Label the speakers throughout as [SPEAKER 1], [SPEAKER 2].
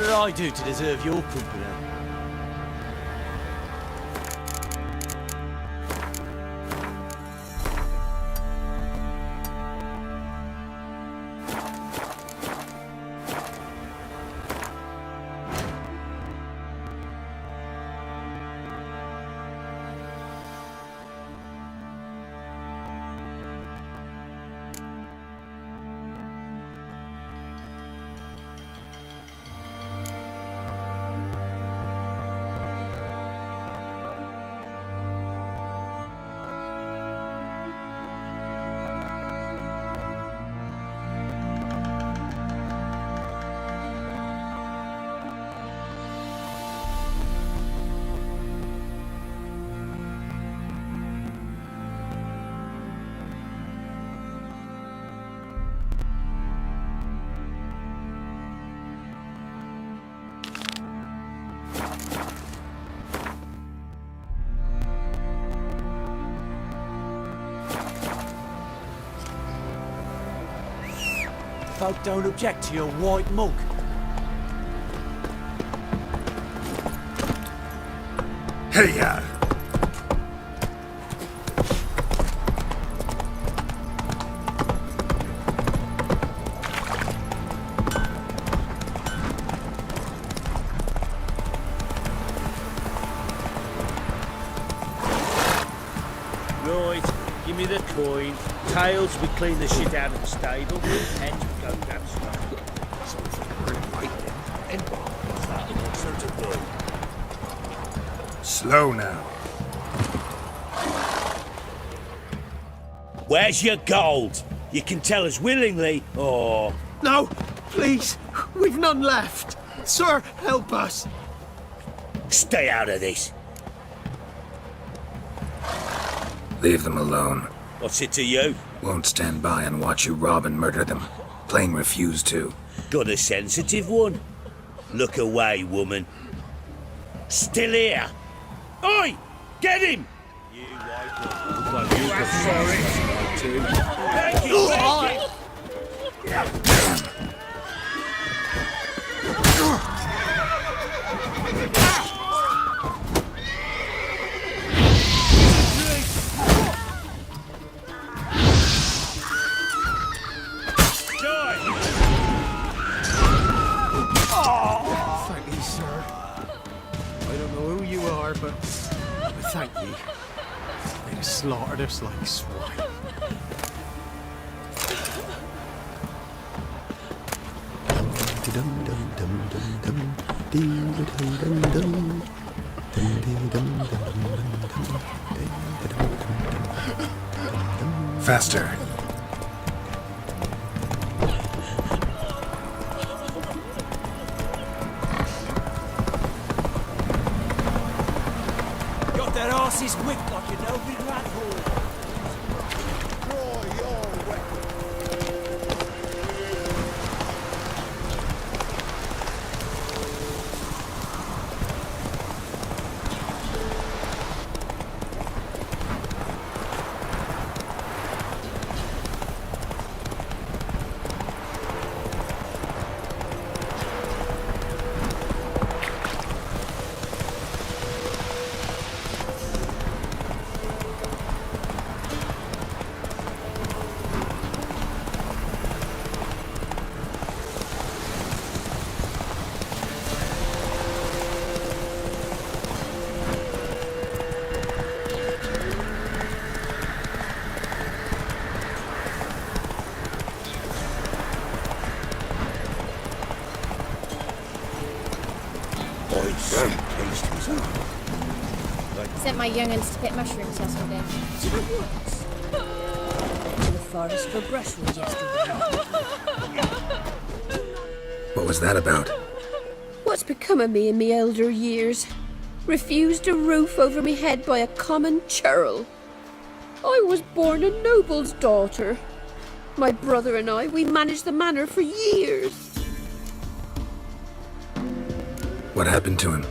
[SPEAKER 1] did I do to deserve your company? Folk don't object to your white mug.
[SPEAKER 2] Hey-ya!
[SPEAKER 3] Right, give me the coin. Tails, we clean the shit out of the stable. Heads, we go grab stuff.
[SPEAKER 2] Slow now.
[SPEAKER 3] Where's your gold? You can tell us willingly, or...
[SPEAKER 4] No, please, we've none left. Sir, help us.
[SPEAKER 3] Stay out of this.
[SPEAKER 2] Leave them alone.
[SPEAKER 3] What's it to you?
[SPEAKER 2] Won't stand by and watch you rob and murder them. Plain refuse to.
[SPEAKER 3] Got a sensitive one? Look away, woman. Still here. Oi! Get him! You white woman. You are sorry. Thank you, thank you.
[SPEAKER 4] Thank you, sir. I don't know who you are, but thank you. They slaughtered us like swine.
[SPEAKER 2] Faster.
[SPEAKER 1] Got their asses whipped like a no-big rat hole.
[SPEAKER 5] Sent my young'uns to pick mushrooms yesterday. To the woods? In the forest for brushwood yesterday.
[SPEAKER 2] What was that about?
[SPEAKER 6] What's become of me in me elder years? Refused a roof over me head by a common churl. I was born a noble's daughter. My brother and I, we managed the manor for years.
[SPEAKER 2] What happened to him?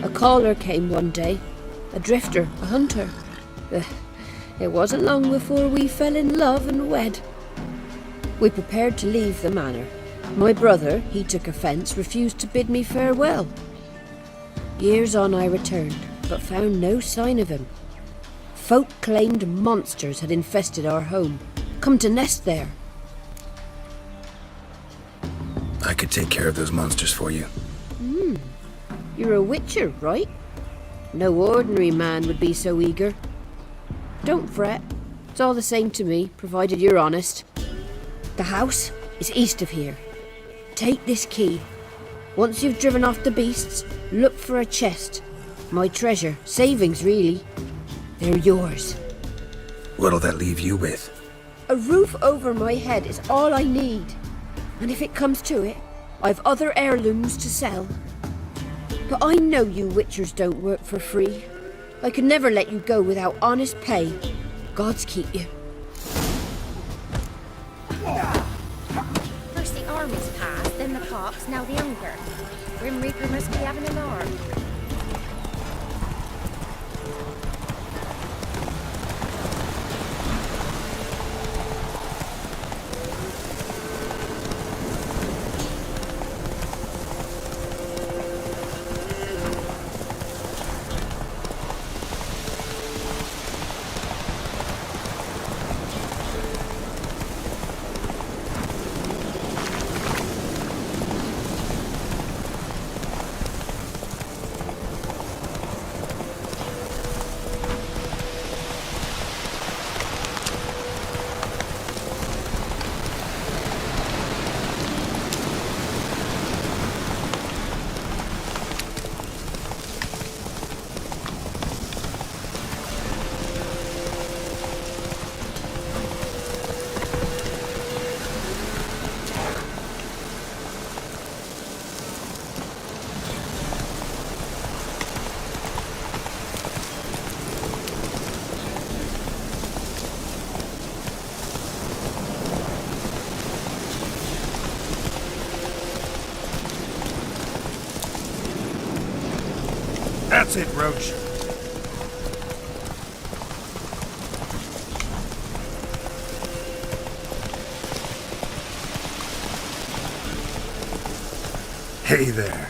[SPEAKER 6] A caller came one day. A drifter, a hunter. It wasn't long before we fell in love and wed. We prepared to leave the manor. My brother, he took offence, refused to bid me farewell. Years on I returned, but found no sign of him. Folk claimed monsters had infested our home, come to nest there.
[SPEAKER 2] I could take care of those monsters for you.
[SPEAKER 6] You're a witcher, right? No ordinary man would be so eager. Don't fret. It's all the same to me, provided you're honest. The house is east of here. Take this key. Once you've driven off the beasts, look for a chest. My treasure, savings really. They're yours.
[SPEAKER 2] What'll that leave you with?
[SPEAKER 6] A roof over my head is all I need. And if it comes to it, I've other heirlooms to sell. But I know you witchers don't work for free. I could never let you go without honest pay. Gods keep you.
[SPEAKER 5] First the army's passed, then the pox, now the hunger. Grim Reaper must be having an arm.
[SPEAKER 2] That's it, Roach. Hey there.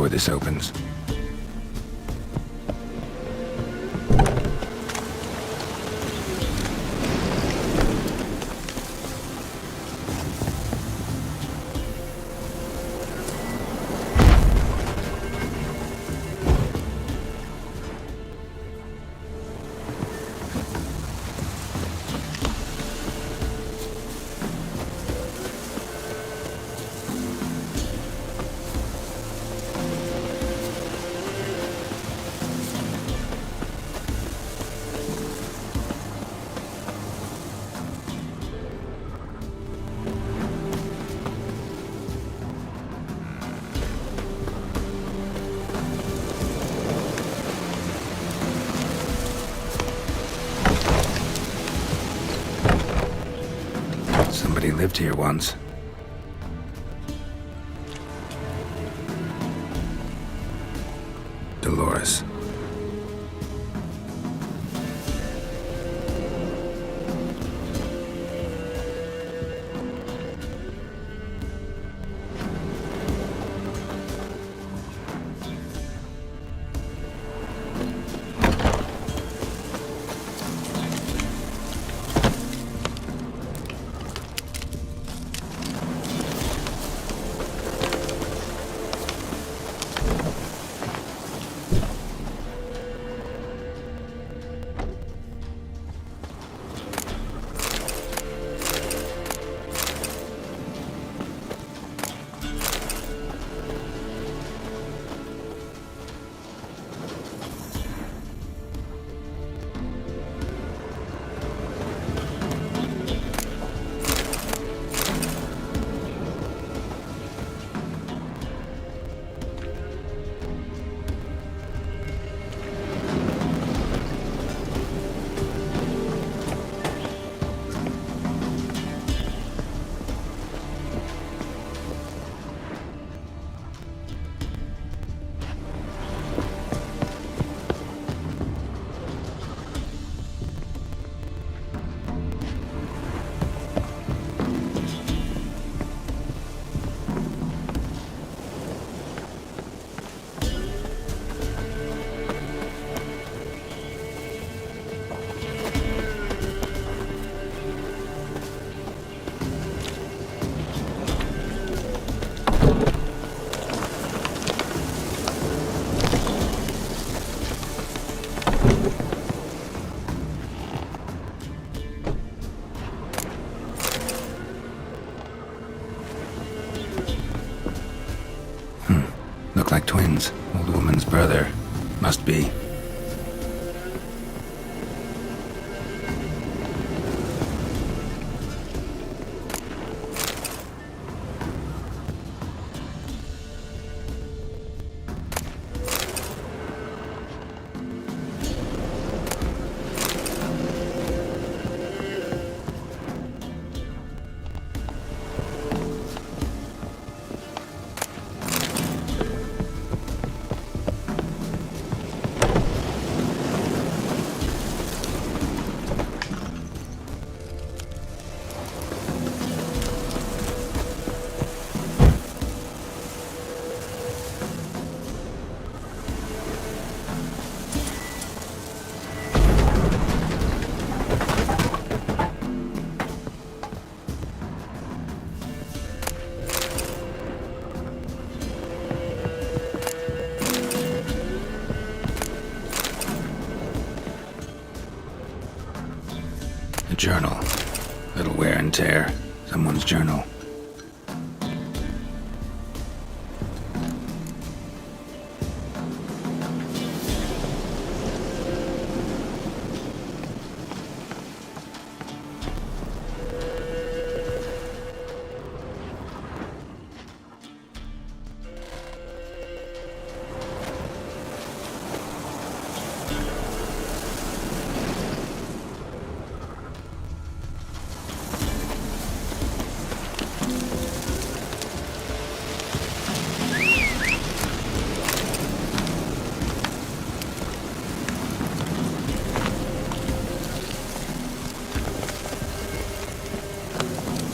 [SPEAKER 2] before this opens. Somebody lived here once. Dolores. Look like twins. Old woman's brother. Must be. A journal. Little wear and tear. Someone's journal.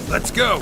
[SPEAKER 7] Let's go!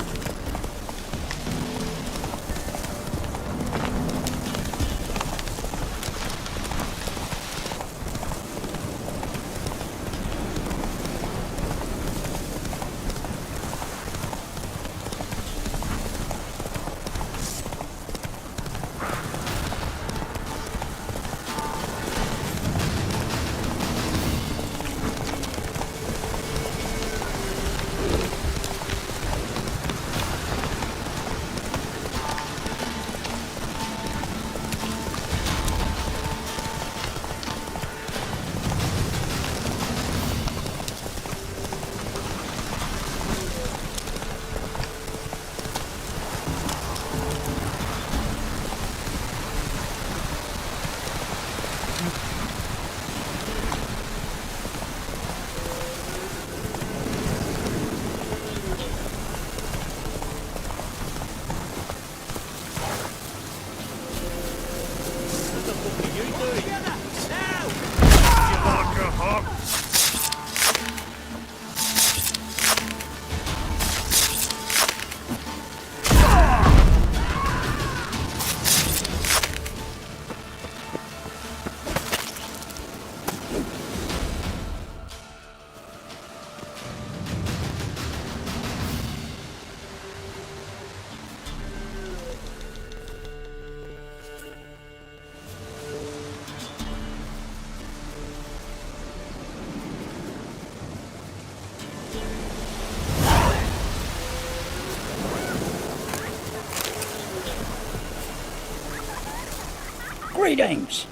[SPEAKER 7] Greetings.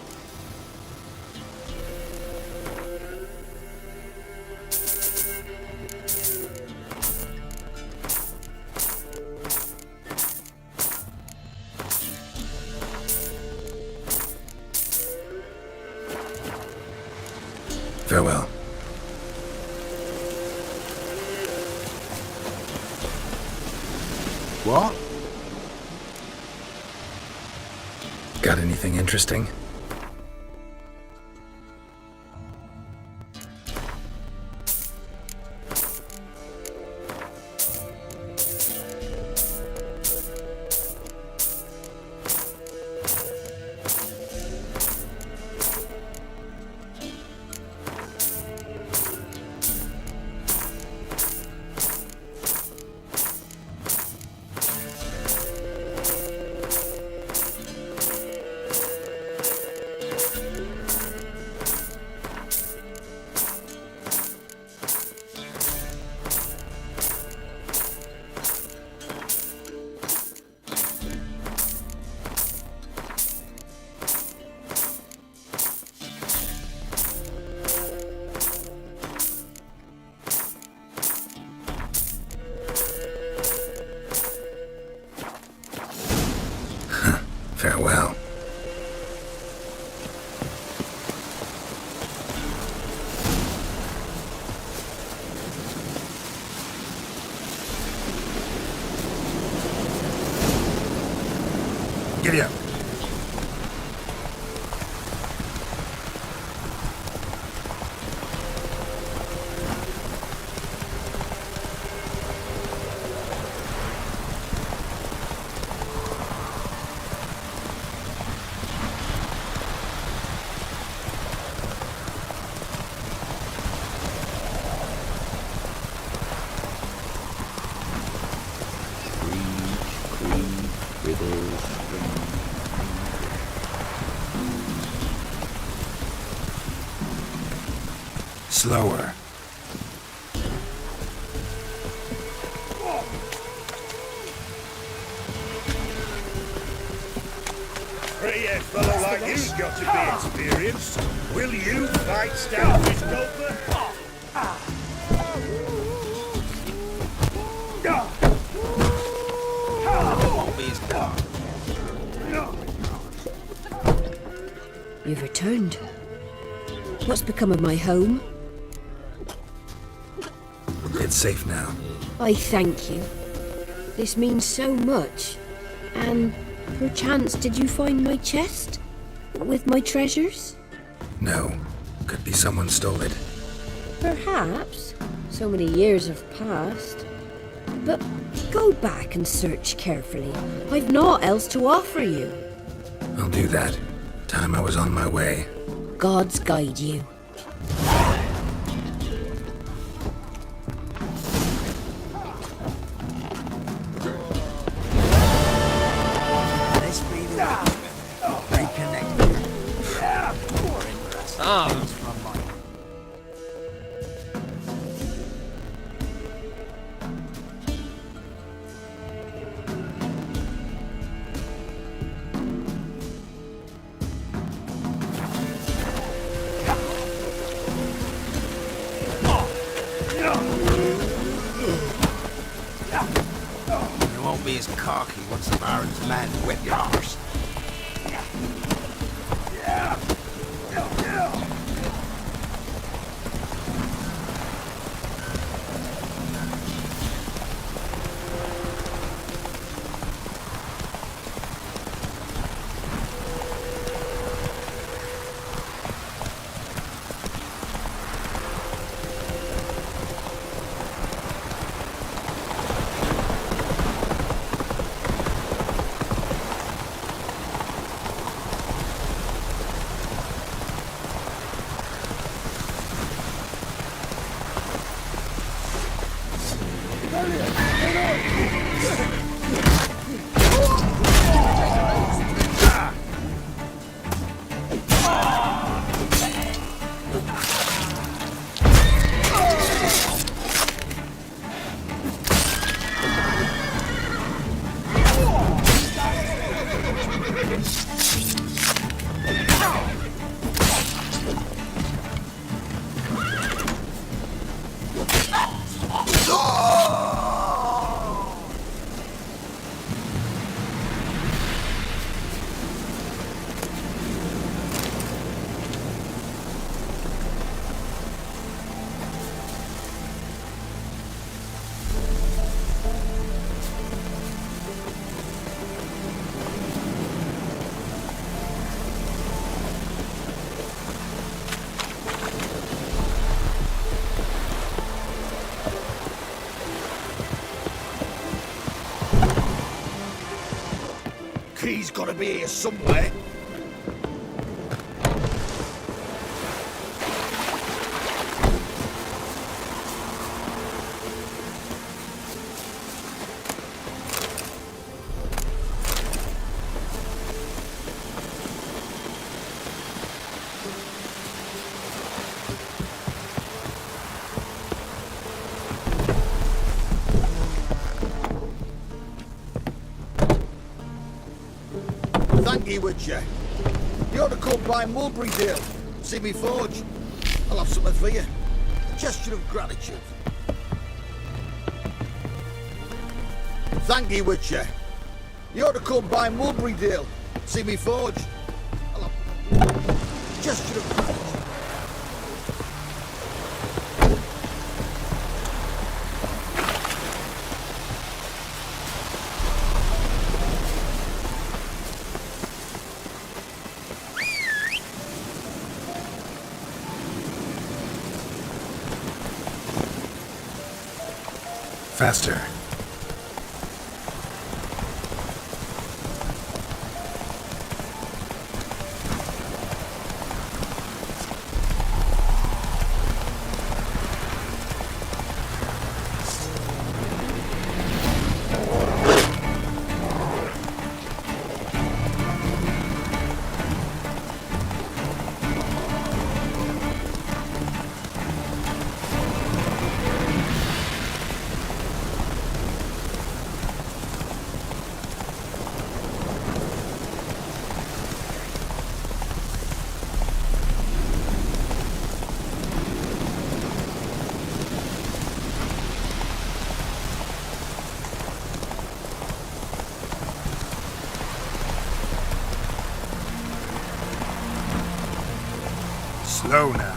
[SPEAKER 2] Farewell.
[SPEAKER 4] What?
[SPEAKER 2] Got anything interesting? Farewell. Giddy up. Slower.
[SPEAKER 3] Pretty fellow like you's got to be experienced. Will you fight Stoutfish Gulper?
[SPEAKER 6] You've returned. What's become of my home?
[SPEAKER 2] It's safe now.
[SPEAKER 6] I thank you. This means so much. And perchance did you find my chest? With my treasures?
[SPEAKER 2] No. Could be someone stole it.
[SPEAKER 6] Perhaps. So many years have passed. But go back and search carefully. I've naught else to offer you.
[SPEAKER 2] I'll do that. Time I was on my way.
[SPEAKER 6] Gods guide you.
[SPEAKER 1] This be the reconnect. From my
[SPEAKER 8] You won't be as cocky once the Baron's men whip your arse. She's gotta be here somewhere. Thank you, would you? You ought to come by Mulberrydale. See me forge. I'll have something for you. Gesture of gratitude. Thank you, would you? You ought to come by Mulberrydale. See me forge. I'll have... Gesture of gratitude.
[SPEAKER 2] Faster. Slow now.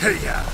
[SPEAKER 2] Hey, yeah.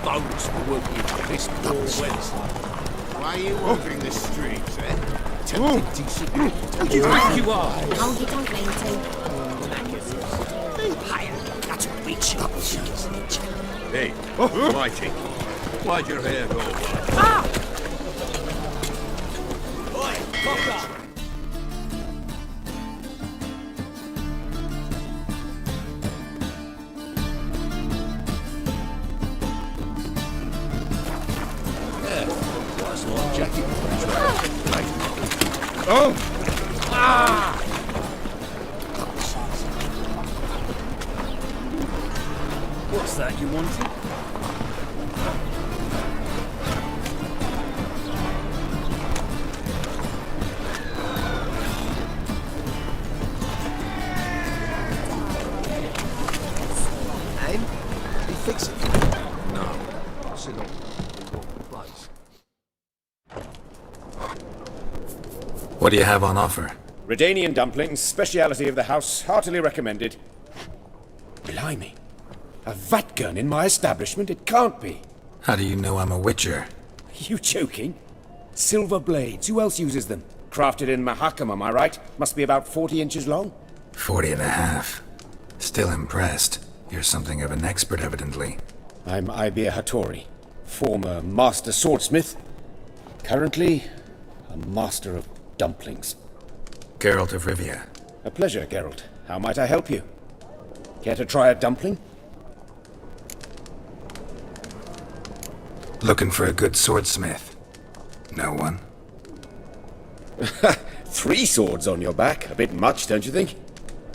[SPEAKER 3] Boats for working for this poor West.
[SPEAKER 8] Why are you wandering the streets, eh? Tempted to see you.
[SPEAKER 3] Who do you think you are?
[SPEAKER 5] Hold your tongue, Clayton.
[SPEAKER 3] That's what we choose.
[SPEAKER 7] Hey, Mighty, why'd your hair go white?
[SPEAKER 3] Oi, cock up! Nice long jacket.
[SPEAKER 7] Oh!
[SPEAKER 3] What's that you wanted?
[SPEAKER 8] Name? He fix it.
[SPEAKER 7] No. Sit on the place.
[SPEAKER 2] What do you have on offer?
[SPEAKER 9] Redanian dumplings, speciality of the house, heartily recommended. Blimey. A vat gun in my establishment? It can't be.
[SPEAKER 2] How do you know I'm a witcher?
[SPEAKER 9] You joking? Silver blades, who else uses them? Crafted in Mahakam, am I right? Must be about 40 inches long?
[SPEAKER 2] 40 and a half. Still impressed. You're something of an expert, evidently.
[SPEAKER 9] I'm Ibir Hattori, former master swordsmith. Currently, a master of dumplings.
[SPEAKER 2] Geralt of Rivia.
[SPEAKER 9] A pleasure, Geralt. How might I help you? Care to try a dumpling?
[SPEAKER 2] Looking for a good swordsmith. No one?
[SPEAKER 9] 3 swords on your back. A bit much, don't you think?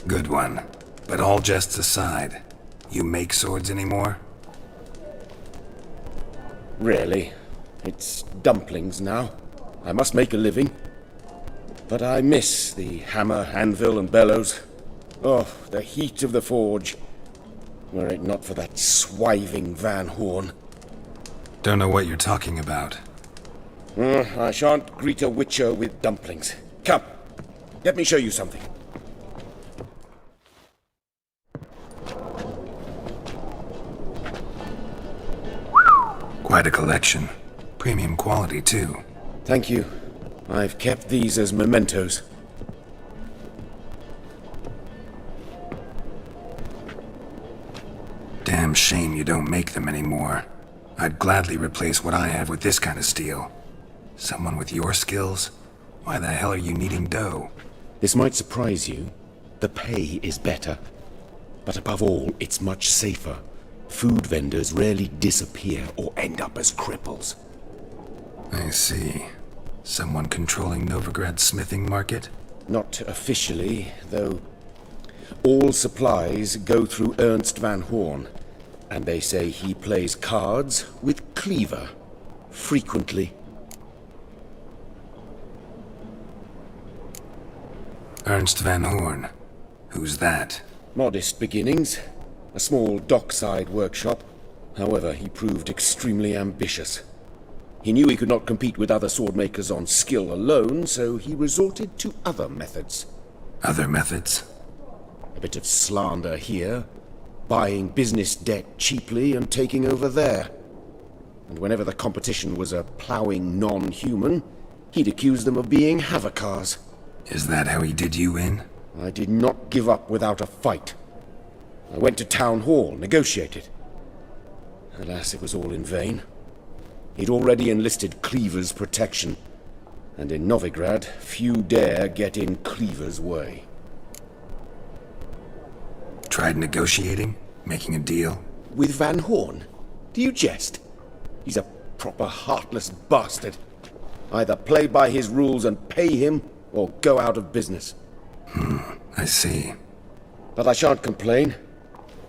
[SPEAKER 2] Good one. But all jests aside, you make swords anymore?
[SPEAKER 9] Really? It's dumplings now. I must make a living. But I miss the hammer, anvil, and bellows. Oh, the heat of the forge. Were it not for that swiving Van Horn.
[SPEAKER 2] Don't know what you're talking about.
[SPEAKER 9] I shan't greet a witcher with dumplings. Come, let me show you something.
[SPEAKER 2] Quite a collection. Premium quality, too.
[SPEAKER 9] Thank you. I've kept these as mementos.
[SPEAKER 2] Damn shame you don't make them anymore. I'd gladly replace what I have with this kind of steel. Someone with your skills? Why the hell are you needing dough?
[SPEAKER 9] This might surprise you. The pay is better. But above all, it's much safer. Food vendors rarely disappear or end up as cripples.
[SPEAKER 2] I see. Someone controlling Novigrad's smithing market?
[SPEAKER 9] Not officially, though. All supplies go through Ernst Van Horn, and they say he plays cards with Cleaver. Frequently.
[SPEAKER 2] Ernst Van Horn. Who's that?
[SPEAKER 9] Modest beginnings. A small dockside workshop. However, he proved extremely ambitious. He knew he could not compete with other swordmakers on skill alone, so he resorted to other methods.
[SPEAKER 2] Other methods?
[SPEAKER 9] A bit of slander here, buying business debt cheaply and taking over there. And whenever the competition was a ploughing non-human, he'd accuse them of being Havocars.
[SPEAKER 2] Is that how he did you in?
[SPEAKER 9] I did not give up without a fight. I went to town hall, negotiated. Alas, it was all in vain. He'd already enlisted Cleaver's protection, and in Novigrad, few dare get in Cleaver's way.
[SPEAKER 2] Tried negotiating? Making a deal?
[SPEAKER 9] With Van Horn? Do you jest? He's a proper heartless bastard. Either play by his rules and pay him, or go out of business.
[SPEAKER 2] I see.
[SPEAKER 9] But I shan't complain.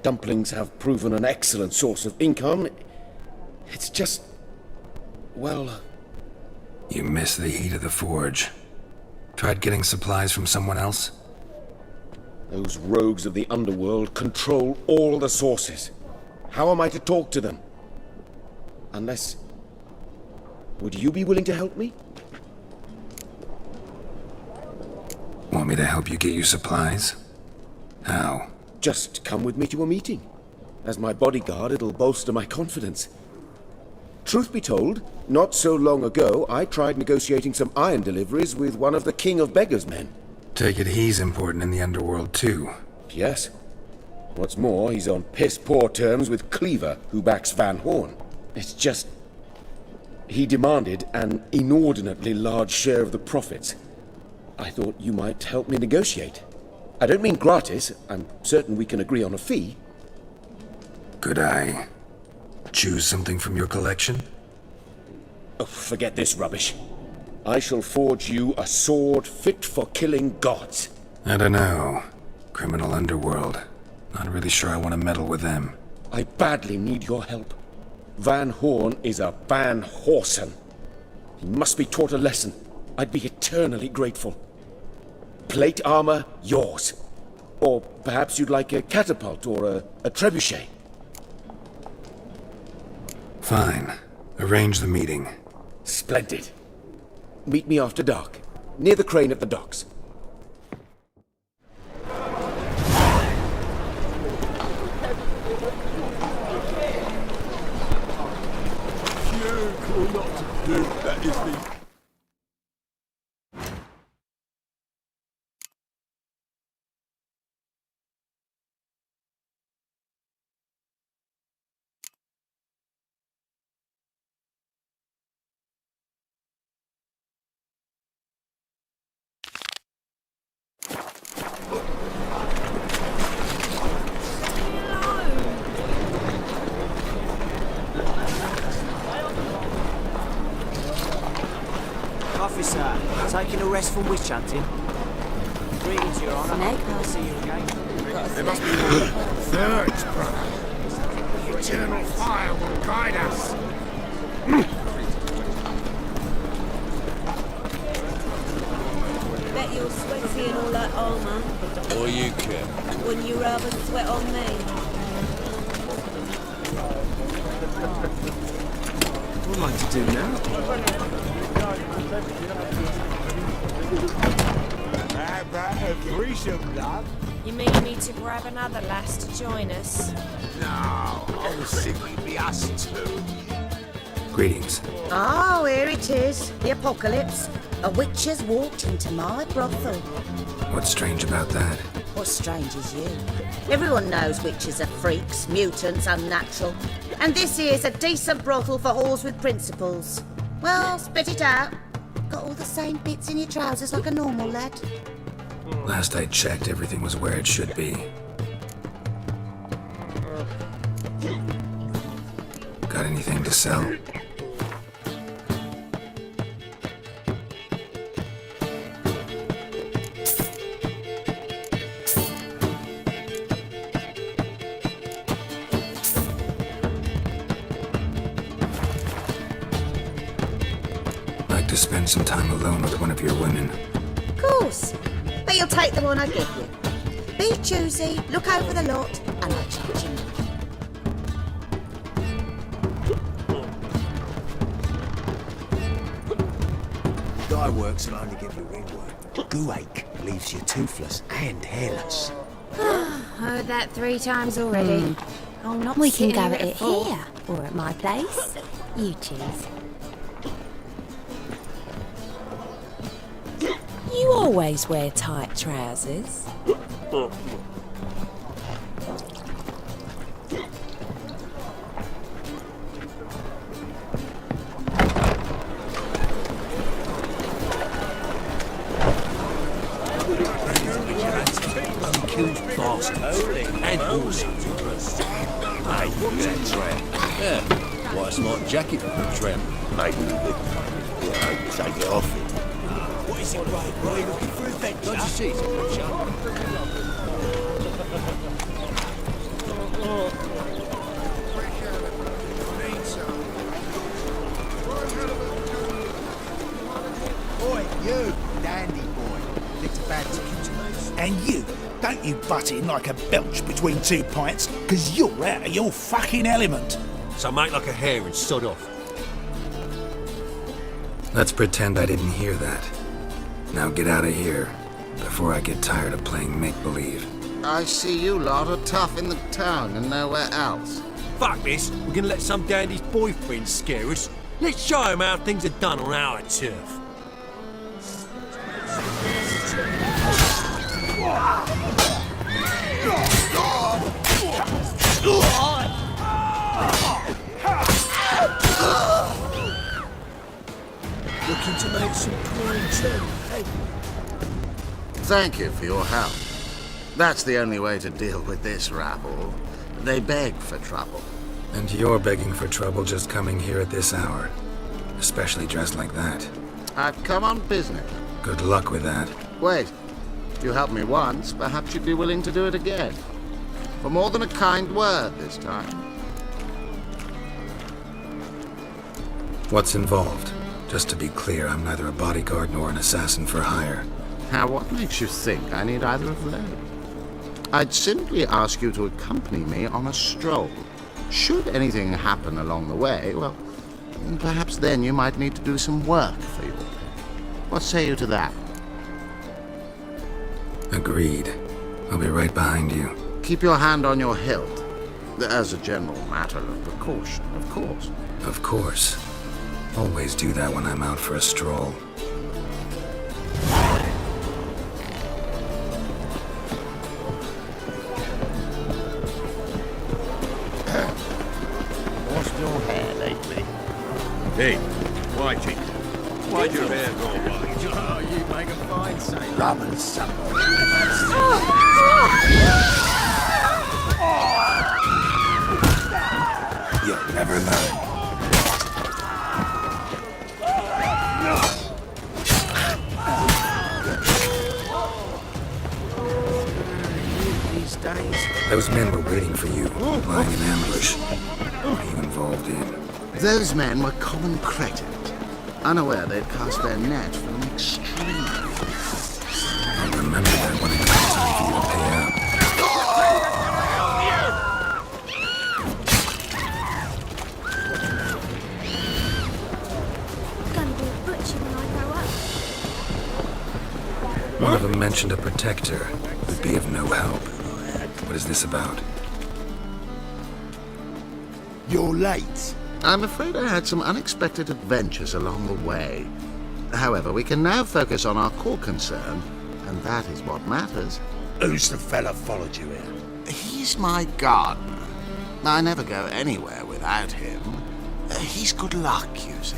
[SPEAKER 9] Dumplings have proven an excellent source of income. It's just... well...
[SPEAKER 2] You miss the heat of the forge. Tried getting supplies from someone else?
[SPEAKER 9] Those rogues of the underworld control all the sources. How am I to talk to them? Unless... would you be willing to help me?
[SPEAKER 2] Want me to help you get you supplies? How?
[SPEAKER 9] Just come with me to a meeting. As my bodyguard, it'll bolster my confidence. Truth be told, not so long ago, I tried negotiating some iron deliveries with one of the King of Beggars' men.
[SPEAKER 2] Take it he's important in the underworld too.
[SPEAKER 9] Yes. What's more, he's on piss-poor terms with Cleaver, who backs Van Horn. It's just... he demanded an inordinately large share of the profits. I thought you might help me negotiate. I don't mean gratis. I'm certain we can agree on a fee.
[SPEAKER 2] Could I choose something from your collection?
[SPEAKER 9] Oh, forget this rubbish. I shall forge you a sword fit for killing gods.
[SPEAKER 2] I don't know. Criminal underworld. Not really sure I want to meddle with them.
[SPEAKER 9] I badly need your help. Van Horn is a Van Horsen. He must be taught a lesson. I'd be eternally grateful. Plate armor, yours. Or perhaps you'd like a catapult or a trebuchet.
[SPEAKER 2] Fine. Arrange the meeting.
[SPEAKER 9] Splendid. Meet me after dark, near the crane at the docks.
[SPEAKER 1] Officer, taking a rest from witch hunting. Greetings, Your Honour. I'll see you again.
[SPEAKER 8] There must be thirds, brother. The eternal fire will guide us.
[SPEAKER 10] Bet you're sweaty in all that armour.
[SPEAKER 3] Or you can.
[SPEAKER 10] Wouldn't you rather sweat on me?
[SPEAKER 4] What am I to do now?
[SPEAKER 3] How about a threesome, love?
[SPEAKER 10] You mean me to grab another lass to join us?
[SPEAKER 3] No, I was simply be us two.
[SPEAKER 2] Greetings.
[SPEAKER 11] Oh, here it is. The apocalypse. A witch has walked into my brothel.
[SPEAKER 2] What's strange about that?
[SPEAKER 11] What's strange is you. Everyone knows witches are freaks, mutants, unnatural. And this here's a decent brothel for whores with principles. Well, spit it out. Got all the same bits in your trousers like a normal lad.
[SPEAKER 2] Last I checked, everything was where it should be. Got anything to sell? Like to spend some time alone with one of your women.
[SPEAKER 11] Of course. But you'll take the one I give you. Be choosy, look over the lot, and I'll charge you.
[SPEAKER 1] Dye works will only give you ringwork. Gooache leaves you toothless and hairless.
[SPEAKER 5] Heard that 3 times already. I'm not
[SPEAKER 12] We can
[SPEAKER 5] sitting
[SPEAKER 12] go
[SPEAKER 5] here
[SPEAKER 12] at it
[SPEAKER 5] full.
[SPEAKER 12] here or at my place. You choose.
[SPEAKER 10] You always wear tight trousers.
[SPEAKER 7] Unkilled bastards. And also Hey, what's that tramp? Yeah, quite a smart jacket for a tramp. Maybe a bit. Yeah, take it off him.
[SPEAKER 3] What is it, Ray? Are you looking for adventure?
[SPEAKER 7] Don't you see it's a picture?
[SPEAKER 1] Oi, you, dandy boy. It's bad to
[SPEAKER 13] And you, don't you butt in like a belch between 2 pints, because you're out of your fucking element.
[SPEAKER 7] So make like a hare and sod off.
[SPEAKER 2] Let's pretend I didn't hear that. Now get out of here, before I get tired of playing make-believe.
[SPEAKER 8] I see you lot are tough in the town and nowhere else.
[SPEAKER 7] Fuck this. We're gonna let some dandy's boyfriend scare us. Let's show him how things are done on our turf.
[SPEAKER 3] Looking to make some coin too, hey?
[SPEAKER 8] Thank you for your help. That's the only way to deal with this rabble. They beg for trouble.
[SPEAKER 2] And you're begging for trouble just coming here at this hour. Especially dressed like that.
[SPEAKER 8] I've come on business.
[SPEAKER 2] Good luck with that.
[SPEAKER 8] Wait. You helped me once, perhaps you'd be willing to do it again. For more than a kind word this time.
[SPEAKER 2] What's involved? Just to be clear, I'm neither a bodyguard nor an assassin for hire.
[SPEAKER 8] Now, what makes you think I need either of those? I'd simply ask you to accompany me on a stroll. Should anything happen along the way, well, perhaps then you might need to do some work for your pay. What say you to that?
[SPEAKER 2] Agreed. I'll be right behind you.
[SPEAKER 8] Keep your hand on your hilt. As a general matter of precaution, of course.
[SPEAKER 2] Of course. Always do that when I'm out for a stroll.
[SPEAKER 8] Washed your hair lately?
[SPEAKER 7] Hey, Whitey. Why'd your hair go white?
[SPEAKER 4] Oh, you make a fine sailor.
[SPEAKER 8] Rum and supper.
[SPEAKER 2] You'll never learn. Those men were waiting for you, lying in ambush. What are you involved in?
[SPEAKER 8] Those men were common credit, unaware they'd cast their net for an extreme.
[SPEAKER 2] I'll remember that when it comes time for you to pay up.
[SPEAKER 5] Gonna be a butcher when I grow up.
[SPEAKER 2] One of them mentioned a protector would be of no help. What is this about?
[SPEAKER 1] You're late.
[SPEAKER 8] I'm afraid I had some unexpected adventures along the way. However, we can now focus on our core concern, and that is what matters.
[SPEAKER 1] Who's the fella followed you here?
[SPEAKER 8] He's my gardener. I never go anywhere without him. He's good luck, you see.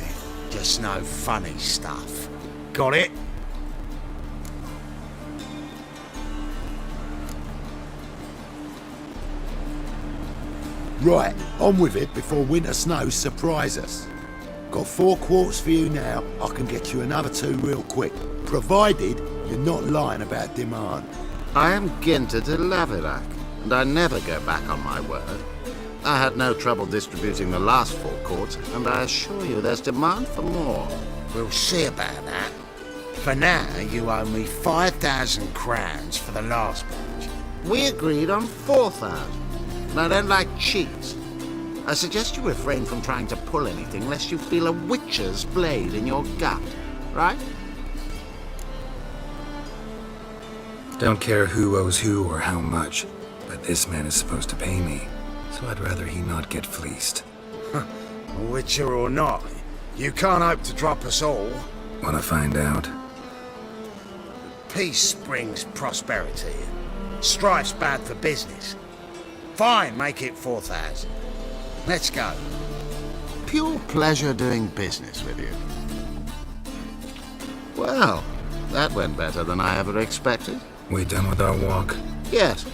[SPEAKER 1] Just no funny stuff. Got it? Right, on with it before winter snows surprise us. Got 4 quarts for you now. I can get you another 2 real quick, provided you're not lying about demand.
[SPEAKER 8] I am Ginter de Laverack, and I never go back on my word. I had no trouble distributing the last 4 quarts, and I assure you there's demand for more.
[SPEAKER 1] We'll see about that. For now, you owe me 5,000 crowns for the last batch.
[SPEAKER 8] We agreed on 4,000. And I don't like cheats. I suggest you refrain from trying to pull anything lest you feel a witcher's blade in your gut, right?
[SPEAKER 2] Don't care who owes who or how much, but this man is supposed to pay me, so I'd rather he not get fleeced.
[SPEAKER 1] Witcher or not, you can't hope to drop us all.
[SPEAKER 2] Wanna find out?
[SPEAKER 1] Peace brings prosperity. Strife's bad for business. Fine, make it 4,000. Let's go.
[SPEAKER 8] Pure pleasure doing business with you. Well, that went better than I ever expected.
[SPEAKER 2] We done with our walk?
[SPEAKER 8] Yes.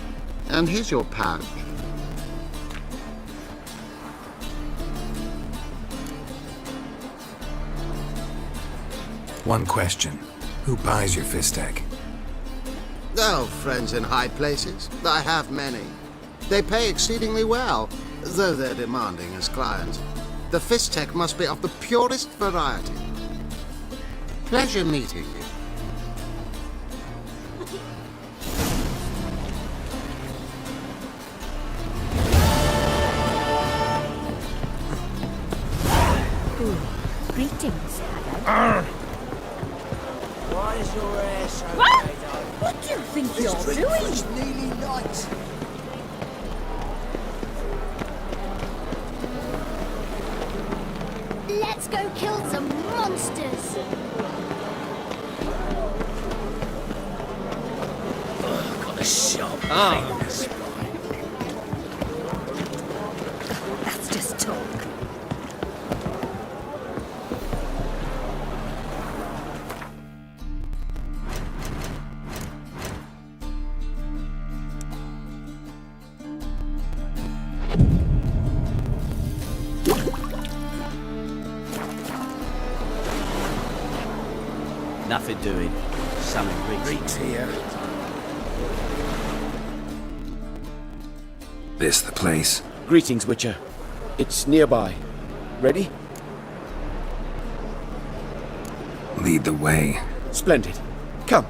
[SPEAKER 8] And here's your pouch.
[SPEAKER 2] One question. Who buys your Fistek?
[SPEAKER 8] Oh, friends in high places. I have many. They pay exceedingly well, though they're demanding as clients. The Fistek must be of the purest variety. Pleasure meeting you.
[SPEAKER 12] Greetings, hello.
[SPEAKER 3] Why is your ass so
[SPEAKER 12] What?
[SPEAKER 3] laid up?
[SPEAKER 12] What do you think
[SPEAKER 3] This
[SPEAKER 12] you're
[SPEAKER 3] drink
[SPEAKER 12] doing?
[SPEAKER 3] is nearly night.
[SPEAKER 5] Let's go kill some monsters.
[SPEAKER 3] Got a sharp pain in the spine.
[SPEAKER 12] That's just talk.
[SPEAKER 14] Nothing doing. Something Greeks here.
[SPEAKER 2] This the place?
[SPEAKER 9] Greetings, Witcher. It's nearby. Ready?
[SPEAKER 2] Lead the way.
[SPEAKER 9] Splendid. Come.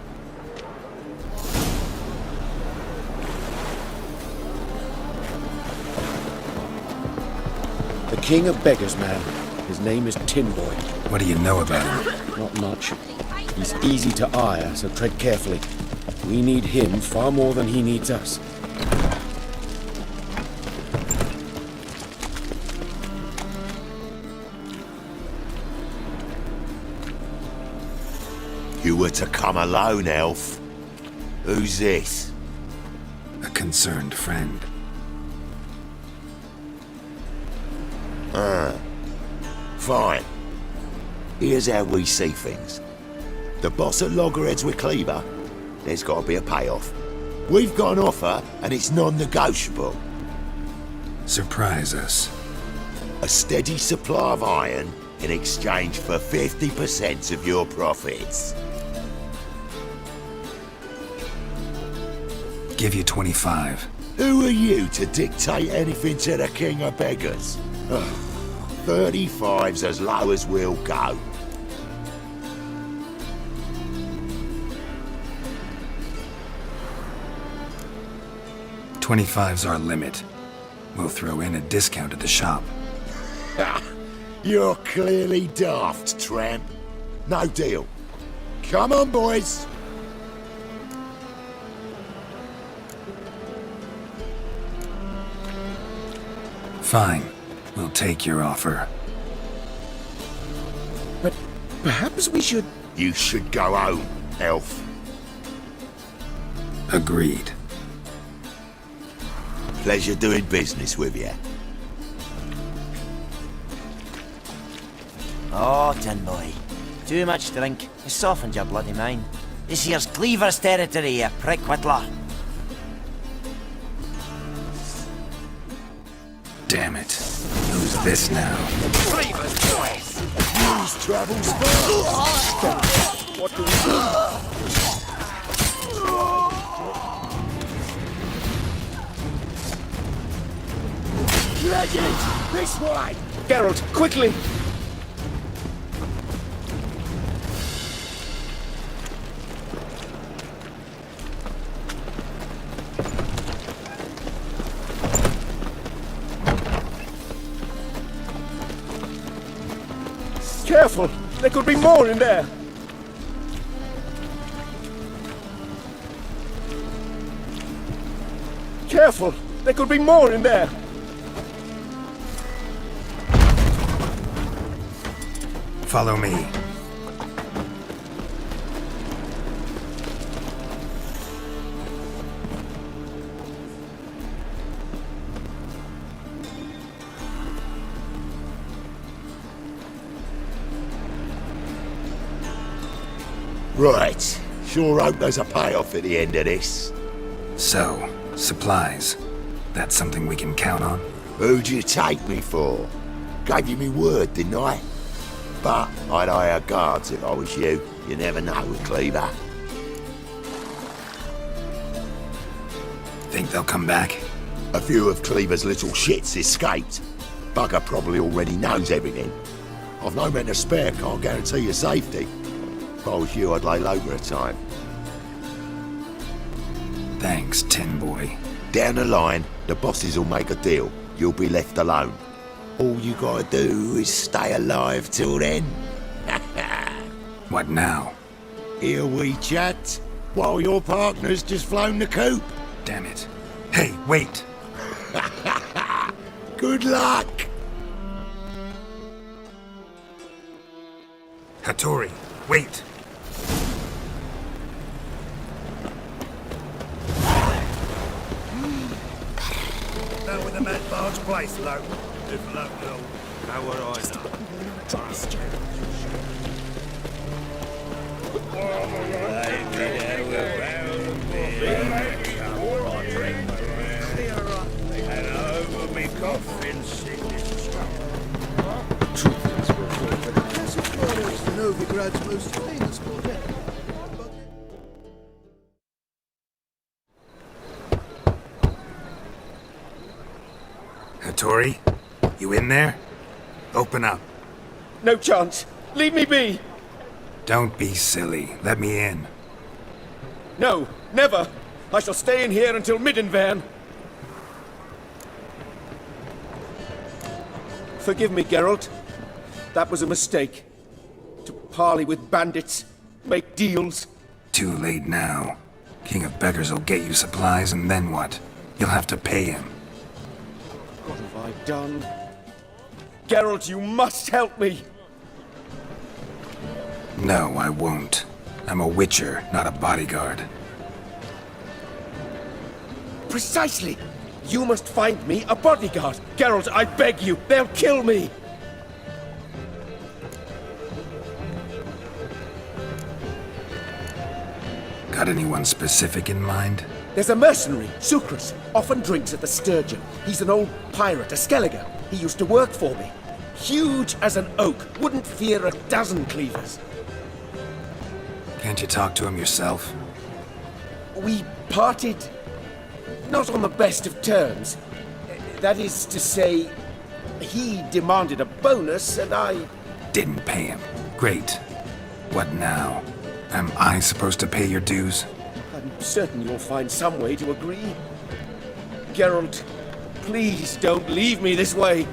[SPEAKER 9] The King of Beggars, man. His name is Tin Boy.
[SPEAKER 2] What do you know about him?
[SPEAKER 9] Not much. He's easy to ire, so tread carefully. We need him far more than he needs us.
[SPEAKER 1] You were to come alone, elf. Who's this?
[SPEAKER 2] A concerned friend.
[SPEAKER 1] Fine. Here's how we see things. The boss at Loggerheads with Cleaver, there's got to be a payoff. We've got an offer, and it's non-negotiable.
[SPEAKER 2] Surprise us.
[SPEAKER 1] A steady supply of iron in exchange for 50% of your profits.
[SPEAKER 2] Give you 25.
[SPEAKER 1] Who are you to dictate anything to the King of Beggars? Ugh, 35's as low as we'll go.
[SPEAKER 2] $25's our limit. We'll throw in a discount at the shop.
[SPEAKER 1] Ha! You're clearly daft, tramp. No deal. Come on, boys.
[SPEAKER 2] Fine. We'll take your offer.
[SPEAKER 9] But perhaps we should...
[SPEAKER 1] You should go home, elf.
[SPEAKER 2] Agreed.
[SPEAKER 1] Pleasure doing business with you.
[SPEAKER 14] Oh, Tin Boy. Too much drink. It softened your bloody mind. This here's Cleaver's territory, you prick whittler.
[SPEAKER 2] Damn it. Who's this now?
[SPEAKER 1] Cleaver's boys. News travels fast. What do we do? Legend! This way!
[SPEAKER 9] Geralt, quickly! Careful! There could be more in there! Careful! There could be more in there!
[SPEAKER 2] Follow me.
[SPEAKER 1] Right. Sure hope there's a payoff at the end of this.
[SPEAKER 2] So, supplies. That's something we can count on?
[SPEAKER 1] Who'd you take me for? Gave you me word, didn't I? But I'd hire guards if I was you. You never know with Cleaver.
[SPEAKER 2] Think they'll come back?
[SPEAKER 1] A few of Cleaver's little shits escaped. Bugger probably already knows everything. I've no men to spare, can't guarantee your safety. If I was you, I'd lay low for a time.
[SPEAKER 2] Thanks, Tin Boy.
[SPEAKER 1] Down the line, the bosses will make a deal. You'll be left alone. All you gotta do is stay alive till then.
[SPEAKER 2] What now?
[SPEAKER 1] Here we chat, while your partner's just flown the coop.
[SPEAKER 2] Damn it. Hey, wait!
[SPEAKER 1] Good luck!
[SPEAKER 2] Hattori, wait!
[SPEAKER 3] Know where the mad barge place, Lo? If Lo know, how would I know? And over me coffin sickness.
[SPEAKER 13] Truth is, we're for the classic floor is Novigrad's most famous motel.
[SPEAKER 2] Hattori, you in there? Open up.
[SPEAKER 9] No chance. Leave me be.
[SPEAKER 2] Don't be silly. Let me in.
[SPEAKER 9] No, never. I shall stay in here until Middenvern. Forgive me, Geralt. That was a mistake. To parley with bandits, make deals.
[SPEAKER 2] Too late now. King of Beggars will get you supplies, and then what? You'll have to pay him.
[SPEAKER 9] What have I done? Geralt, you must help me!
[SPEAKER 2] No, I won't. I'm a witcher, not a bodyguard.
[SPEAKER 9] Precisely! You must find me a bodyguard! Geralt, I beg you! They'll kill me!
[SPEAKER 2] Got anyone specific in mind?
[SPEAKER 9] There's a mercenary, Sucrus, often drinks at the Sturgeon. He's an old pirate, a Skelliger. He used to work for me. Huge as an oak, wouldn't fear a dozen cleavers.
[SPEAKER 2] Can't you talk to him yourself?
[SPEAKER 9] We parted not on the best of terms. That is to say, he demanded a bonus and I
[SPEAKER 2] didn't pay him. Great. What now? Am I supposed to pay your dues?
[SPEAKER 9] I'm certain you'll find some way to agree. Geralt, please don't leave me this way.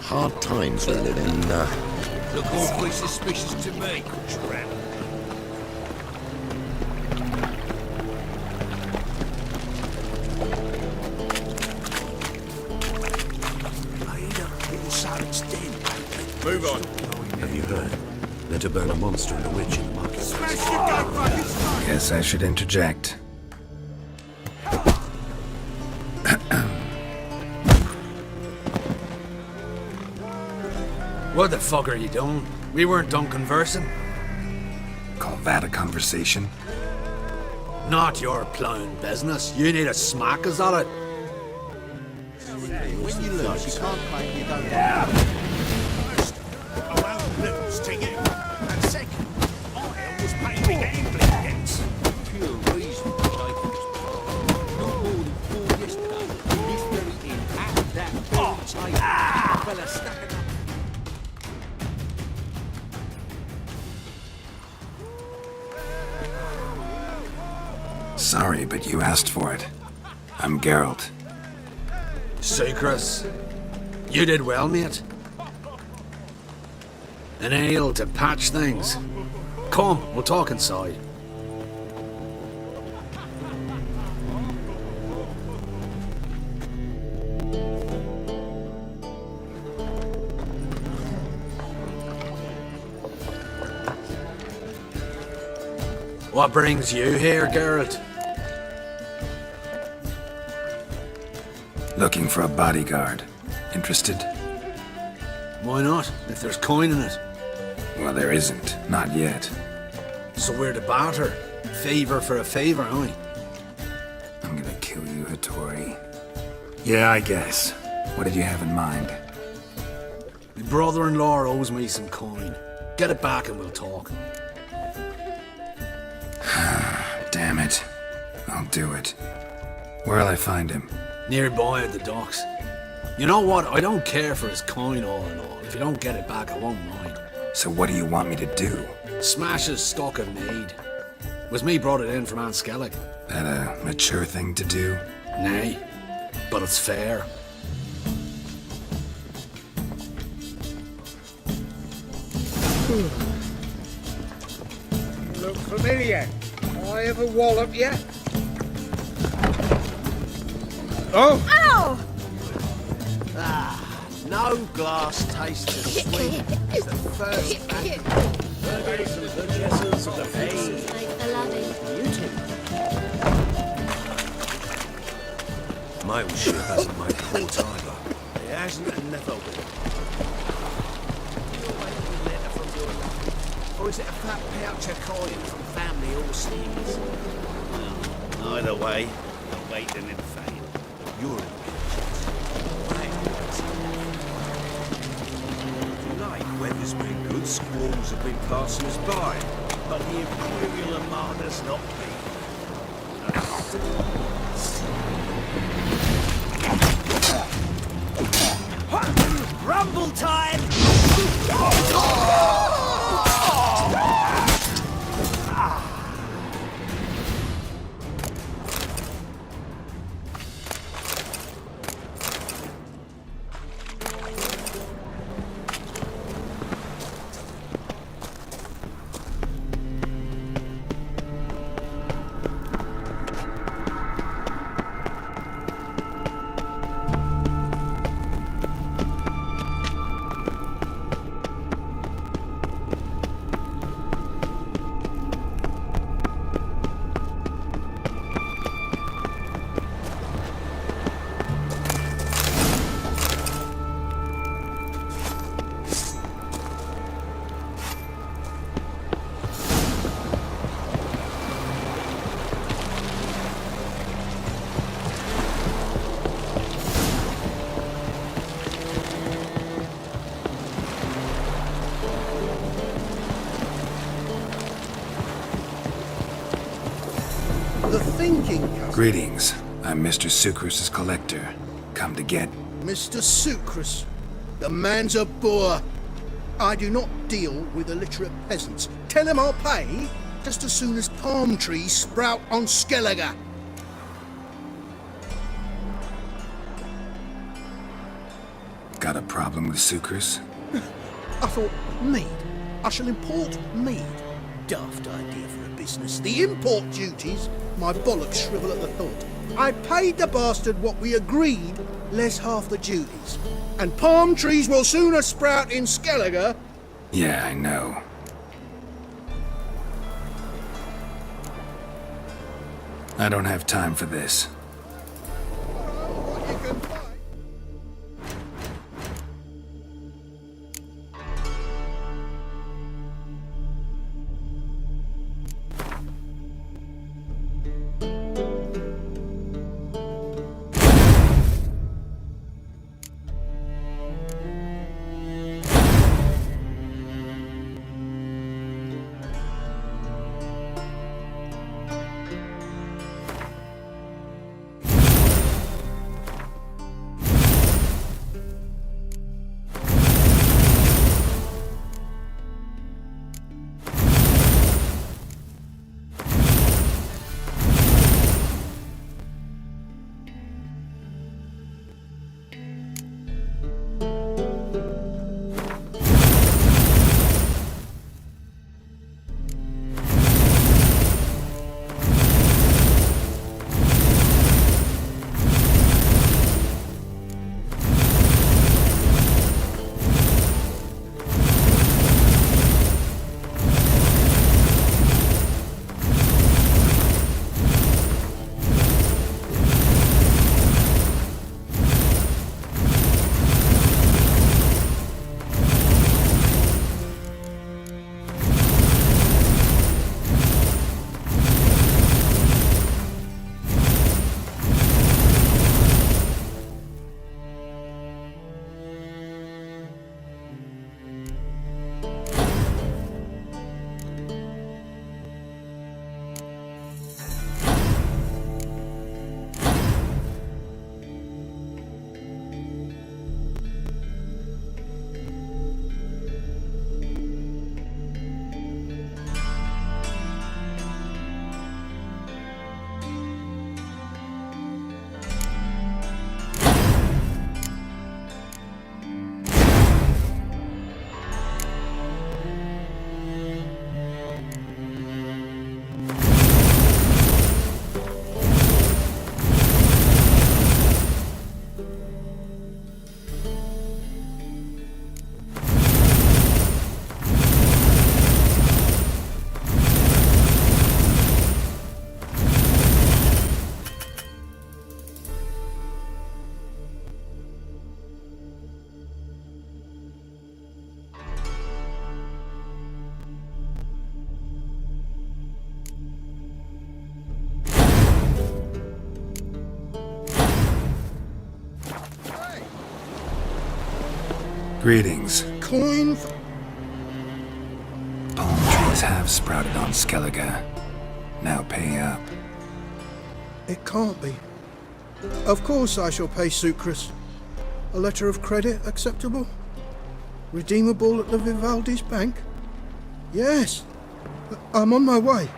[SPEAKER 1] Hard times, really, then,
[SPEAKER 3] Look awfully suspicious to me, tramp. Move on.
[SPEAKER 7] Have you heard? They're to burn a monster and a witch in the market.
[SPEAKER 3] Smash the gate buckets!
[SPEAKER 2] Guess I should interject.
[SPEAKER 4] What the fuck are you doing? We weren't done conversing.
[SPEAKER 2] Call that a conversation?
[SPEAKER 4] Not your plowing business. You need to smack us at it.
[SPEAKER 13] When you lose, you can't claim you don't.
[SPEAKER 3] First, I won't lose to you. And second, I was paying me gambling debts.
[SPEAKER 13] Pure reason to take this. Not more than 4 yesterday. In this very inn, at that very table. Fella stacking up.
[SPEAKER 2] Sorry, but you asked for it. I'm Geralt.
[SPEAKER 4] Sucrus, you did well, mate. An ale to patch things. Come, we'll talk inside.
[SPEAKER 15] What brings you here, Geralt?
[SPEAKER 2] Looking for a bodyguard. Interested?
[SPEAKER 15] Why not, if there's coin in it?
[SPEAKER 2] Well, there isn't. Not yet.
[SPEAKER 15] So we're to barter. Favor for a favor, aren't we?
[SPEAKER 2] I'm gonna kill you, Hattori. Yeah, I guess. What did you have in mind?
[SPEAKER 15] My brother-in-law owes me some coin. Get it back and we'll talk.
[SPEAKER 2] Damn it. I'll do it. Where'll I find him?
[SPEAKER 15] Nearby at the docks. You know what? I don't care for his coin all in all. If you don't get it back, I won't mind.
[SPEAKER 2] So what do you want me to do?
[SPEAKER 15] Smash his stock of mead. Was me brought it in from Aunt Skellig.
[SPEAKER 2] That a mature thing to do?
[SPEAKER 15] Nay, but it's fair.
[SPEAKER 16] Look familiar. I ever wallop you? Oh!
[SPEAKER 10] Ow!
[SPEAKER 4] Ah, no glass tastes as sweet as the first batch.
[SPEAKER 7] My old ship hasn't made port either. It hasn't and never will.
[SPEAKER 4] Or is it a fat pouch of coin from family horses? Well, either way, I'm waiting in fame.
[SPEAKER 7] You're in the Tonight, weather's been good, squalls have been passing us by, but the Imperial Armada's not been.
[SPEAKER 4] Rumble time!
[SPEAKER 16] The thinking, cousin.
[SPEAKER 2] Greetings. I'm Mr. Sucrus's collector. Come to get...
[SPEAKER 16] Mr. Sucrus. The man's a boor. I do not deal with illiterate peasants. Tell him I'll pay just as soon as palm trees sprout on Skellige.
[SPEAKER 2] Got a problem with Sucrus?
[SPEAKER 16] I thought, mead. I shall import mead. Daft idea for a business. The import duties, my bollocks shrivel at the thought. I paid the bastard what we agreed, less half the duties. And palm trees will sooner sprout in Skellige.
[SPEAKER 2] Yeah, I know. I don't have time for this. Greetings.
[SPEAKER 16] Coin.
[SPEAKER 2] Palm trees have sprouted on Skellige. Now pay up.
[SPEAKER 16] It can't be. Of course I shall pay Sucrus. A letter of credit acceptable? Redeemable at the Vivaldi's bank? Yes. I'm on my way.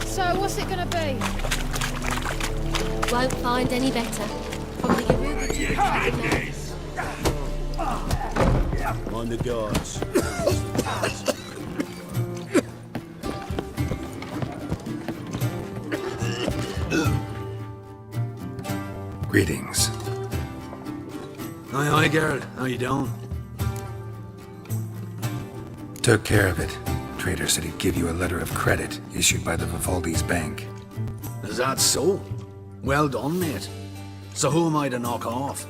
[SPEAKER 5] So, what's it gonna be?
[SPEAKER 6] Won't find any better. From the Yoruba to the
[SPEAKER 7] Mind the guards.
[SPEAKER 2] Greetings.
[SPEAKER 15] Hi, girl. How you doing?
[SPEAKER 2] Took care of it. Trader said he'd give you a letter of credit issued by the Vivaldi's bank.
[SPEAKER 15] Is that so? Well done, mate. So who am I to knock off?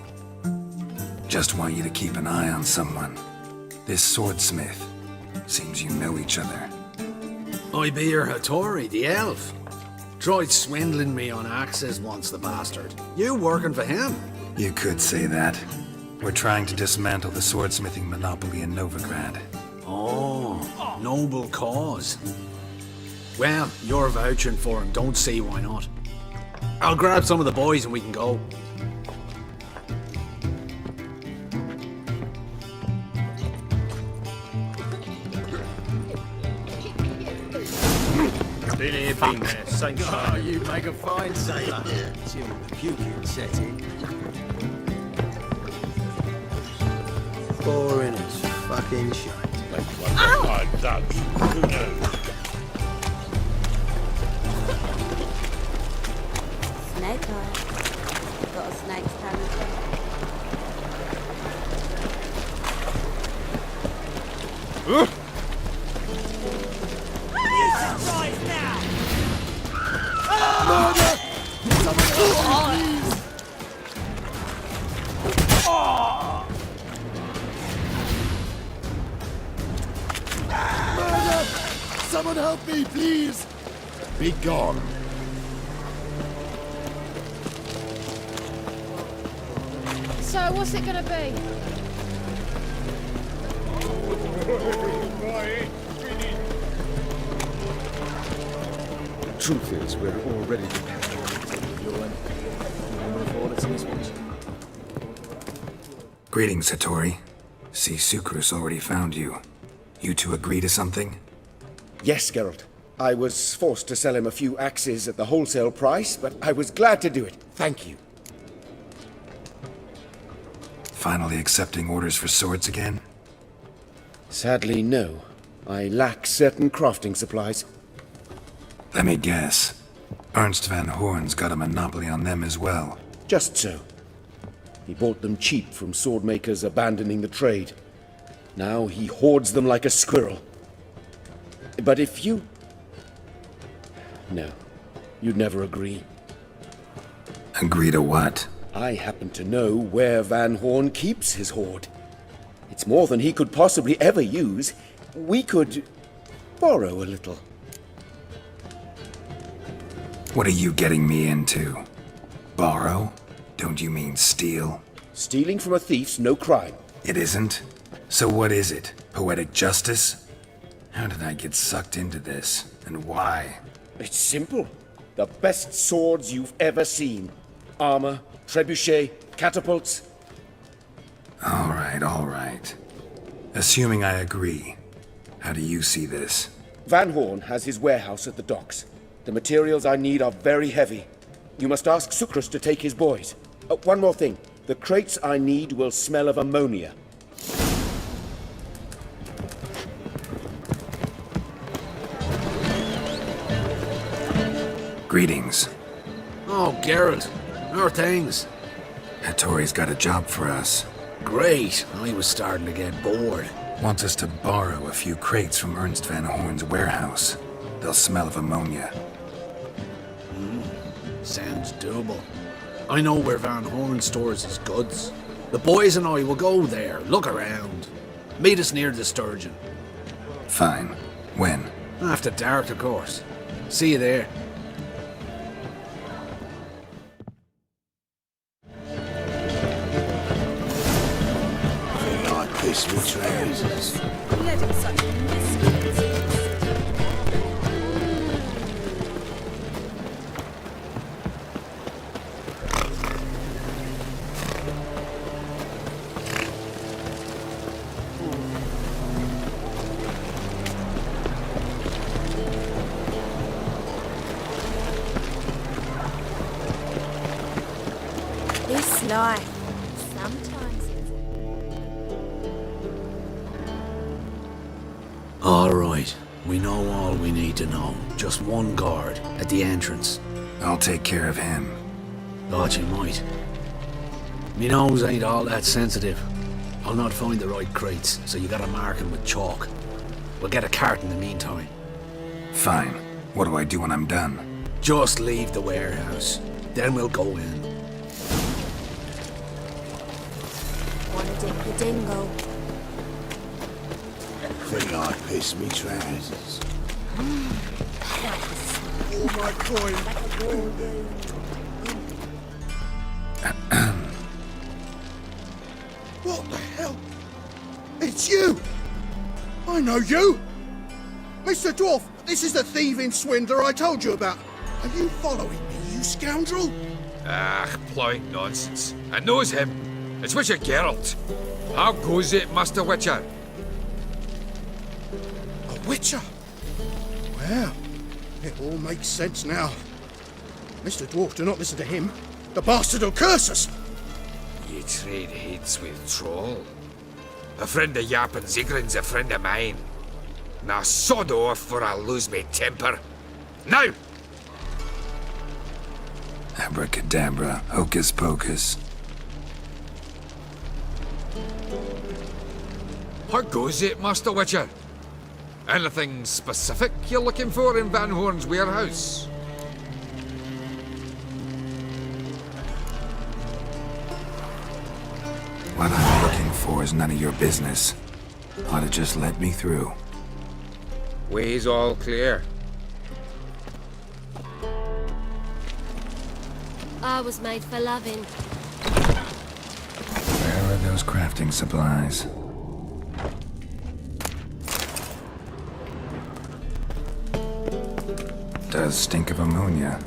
[SPEAKER 2] Just want you to keep an eye on someone. This swordsmith. Seems you know each other.
[SPEAKER 15] I be your Hattori, the elf. Tried swindling me on axes once, the bastard. You working for him?
[SPEAKER 2] You could say that. We're trying to dismantle the swordsmithing monopoly in Novigrad.
[SPEAKER 15] Oh, noble cause. Well, you're vouching for him, don't see why not. I'll grab some of the boys and we can go.
[SPEAKER 13] Been here, been there. Same shit.
[SPEAKER 4] Oh, you make a fine sailor. Till the puking set in. Boring as fucking shite.
[SPEAKER 3] Like thugs. Who knows?
[SPEAKER 11] Snake eye. Got a snake's tongue as well.
[SPEAKER 1] Someone help me, please! Be gone.
[SPEAKER 5] So, what's it gonna be?
[SPEAKER 9] The truth is, we're already dependent.
[SPEAKER 2] Greetings, Hattori. See, Sucrus already found you. You two agree to something?
[SPEAKER 9] Yes, Geralt. I was forced to sell him a few axes at the wholesale price, but I was glad to do it. Thank you.
[SPEAKER 2] Finally accepting orders for swords again?
[SPEAKER 9] Sadly, no. I lack certain crafting supplies.
[SPEAKER 2] Let me guess. Ernst van Horn's got a monopoly on them as well.
[SPEAKER 9] Just so. He bought them cheap from swordmakers abandoning the trade. Now he hoards them like a squirrel. But if you... No. You'd never agree.
[SPEAKER 2] Agree to what?
[SPEAKER 9] I happen to know where Van Horn keeps his hoard. It's more than he could possibly ever use. We could borrow a little.
[SPEAKER 2] What are you getting me into? Borrow? Don't you mean steal?
[SPEAKER 9] Stealing from a thief's no crime.
[SPEAKER 2] It isn't? So what is it? Poetic justice? How did I get sucked into this? And why?
[SPEAKER 9] It's simple. The best swords you've ever seen. Armor, trebuchet, catapults.
[SPEAKER 2] All right. Assuming I agree, how do you see this?
[SPEAKER 9] Van Horn has his warehouse at the docks. The materials I need are very heavy. You must ask Sucrus to take his boys. One more thing. The crates I need will smell of ammonia.
[SPEAKER 2] Greetings.
[SPEAKER 15] Oh, Geralt. How are things?
[SPEAKER 2] Hattori's got a job for us.
[SPEAKER 15] Great. I was starting to get bored.
[SPEAKER 2] Wants us to borrow a few crates from Ernst van Horn's warehouse. They'll smell of ammonia.
[SPEAKER 15] Sounds doable. I know where Van Horn stores his goods. The boys and I will go there, look around. Meet us near the Sturgeon.
[SPEAKER 2] Fine. When?
[SPEAKER 15] After dark, of course. See you there.
[SPEAKER 7] I piss me trousers.
[SPEAKER 10] Letting such miscreants. This life, sometimes it's...
[SPEAKER 15] All right. We know all we need to know. Just one guard at the entrance.
[SPEAKER 2] I'll take care of him.
[SPEAKER 15] Thought you might. Me nose ain't all that sensitive. I'll not find the right crates, so you gotta mark 'em with chalk. We'll get a cart in the meantime.
[SPEAKER 2] Fine. What do I do when I'm done?
[SPEAKER 15] Just leave the warehouse. Then we'll go in.
[SPEAKER 10] Wanna dip the dingo?
[SPEAKER 7] Think I piss me trousers.
[SPEAKER 16] All my coin. What the hell? It's you! I know you! Mr. Dwarf, this is the thieving swindler I told you about. Are you following me, you scoundrel?
[SPEAKER 17] Ah, ploughing nonsense. I knows him. It's Witcher Geralt. How goes it, Master Witcher?
[SPEAKER 16] A witcher? Well, it all makes sense now. Mr. Dwarf, do not listen to him. The bastard will curse us!
[SPEAKER 17] Ye trade heads with troll. A friend of Yap and Zigrin's a friend of mine. Now sod off or I'll lose me temper. Now!
[SPEAKER 2] Abracadabra, hocus pocus.
[SPEAKER 17] How goes it, Master Witcher? Anything specific you're looking for in Van Horn's warehouse?
[SPEAKER 2] What I'm looking for is none of your business. Ought to just let me through.
[SPEAKER 17] Way's all clear.
[SPEAKER 5] I was made for loving.
[SPEAKER 2] Where are those crafting supplies? Does stink of ammonia.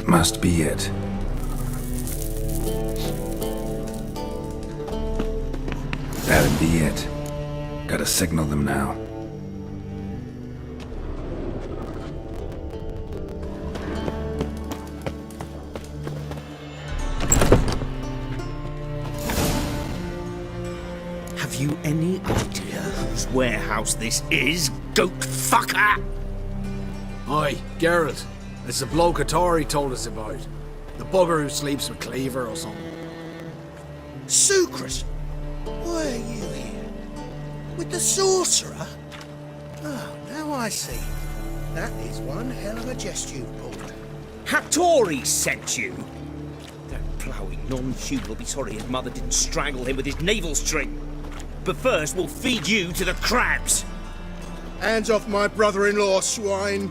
[SPEAKER 2] Must be it. That'd be it. Gotta signal them now.
[SPEAKER 3] Have you any idea whose warehouse this is, goat fucker?
[SPEAKER 15] Aye, Geralt. It's the bloke Atari told us about. The bugger who sleeps with Cleaver or something.
[SPEAKER 16] Sucrus! Why are you here? With the sorcerer? Oh, now I see. That is one hell of a jest you've pulled.
[SPEAKER 3] Hattori sent you? That ploughing non-human will be sorry his mother didn't strangle him with his navel string. But first, we'll feed you to the crabs.
[SPEAKER 16] Hands off my brother-in-law, swine.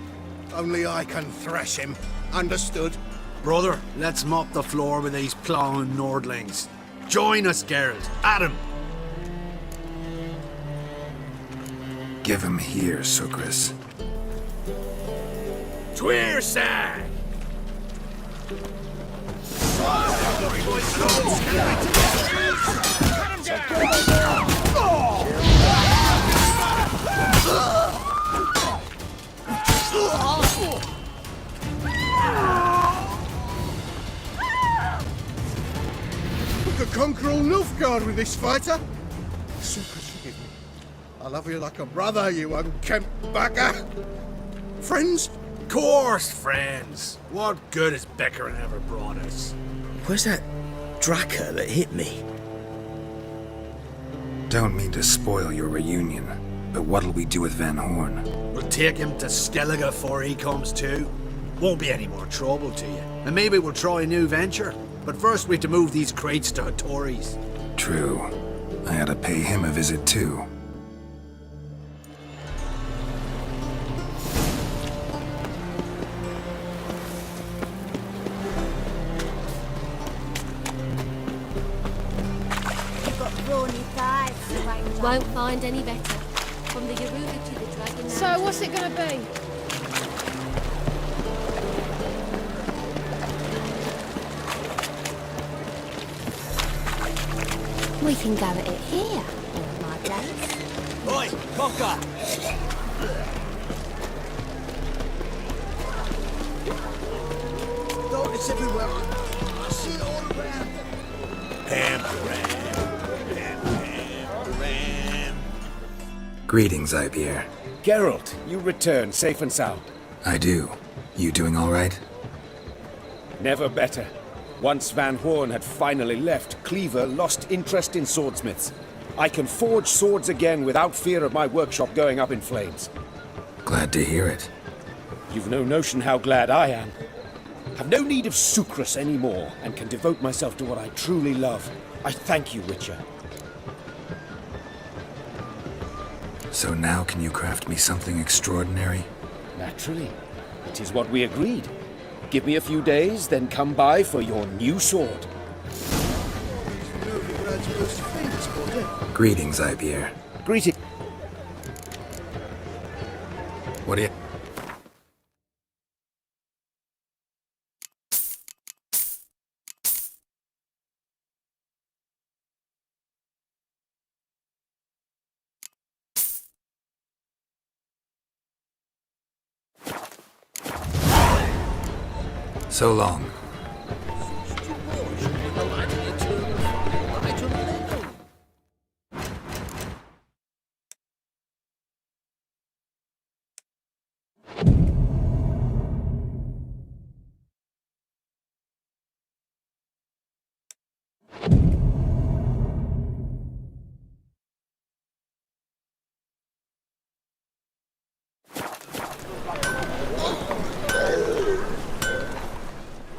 [SPEAKER 16] Only I can thrash him. Understood?
[SPEAKER 15] Brother, let's mop the floor with these plowing Nordlings. Join us, Geralt. Adam.
[SPEAKER 2] Give him here, Sucrus.
[SPEAKER 17] Tweersag!
[SPEAKER 16] We could conquer all Nilfgaard with this fighter. Sucrus, forgive me. I love you like a brother, you unkempt bugger. Friends?
[SPEAKER 15] Course, friends. What good has Beckering ever brought us?
[SPEAKER 3] Where's that Draka that hit me?
[SPEAKER 2] Don't mean to spoil your reunion, but what'll we do with Van Horn?
[SPEAKER 15] We'll take him to Skellige before he comes to. Won't be any more trouble to you. And maybe we'll try a new venture. But first we have to move these crates to Hattori's.
[SPEAKER 2] True. I ought to pay him a visit too.
[SPEAKER 5] Won't find any better. From the Yaruga to the Dragon.
[SPEAKER 6] So what's it gonna be?
[SPEAKER 5] We can go at it here, all my days.
[SPEAKER 13] Oi, Mocha!
[SPEAKER 16] Oh, it's everywhere. I see it all around.
[SPEAKER 2] Greetings, Ibeer.
[SPEAKER 9] Geralt, you return safe and sound.
[SPEAKER 2] I do. You doing all right?
[SPEAKER 9] Never better. Once Van Horn had finally left, Cleaver lost interest in swordsmiths. I can forge swords again without fear of my workshop going up in flames.
[SPEAKER 2] Glad to hear it.
[SPEAKER 9] You've no notion how glad I am. Have no need of sucrus anymore, and can devote myself to what I truly love. I thank you, Witcher.
[SPEAKER 2] So now can you craft me something extraordinary?
[SPEAKER 9] Naturally. It is what we agreed. Give me a few days, then come by for your new sword.
[SPEAKER 2] Greetings, Ibeer.
[SPEAKER 9] Greetings.
[SPEAKER 2] What do you... So long.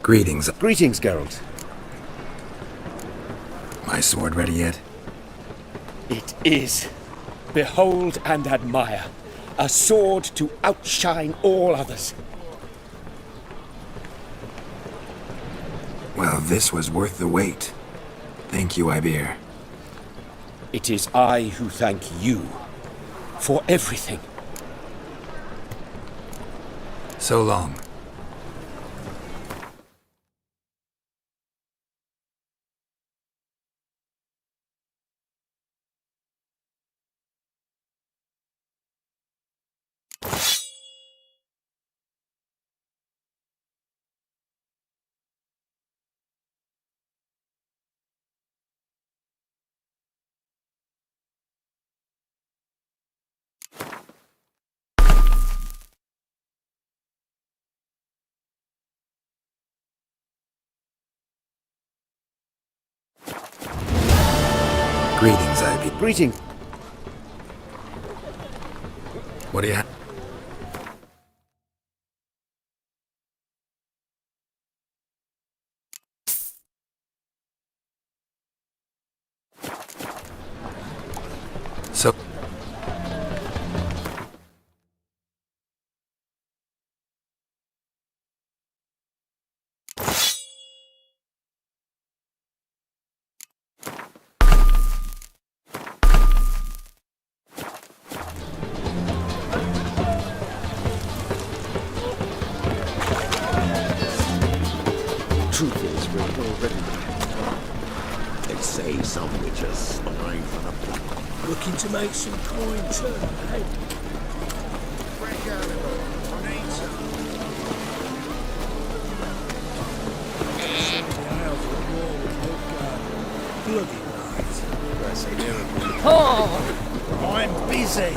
[SPEAKER 2] Greetings.
[SPEAKER 9] Greetings, Geralt.
[SPEAKER 2] My sword ready yet?
[SPEAKER 9] It is. Behold and admire. A sword to outshine all others.
[SPEAKER 2] Well, this was worth the wait. Thank you, Ibeer.
[SPEAKER 9] It is I who thank you for everything.
[SPEAKER 2] So long. Greetings, Ibeer.
[SPEAKER 9] Greetings.
[SPEAKER 2] What do you have? So...
[SPEAKER 1] Truth is, we're already there. They say some witches spying for the blood.
[SPEAKER 3] Looking to make some coin too, eh? Bloody right. Oh, I'm busy.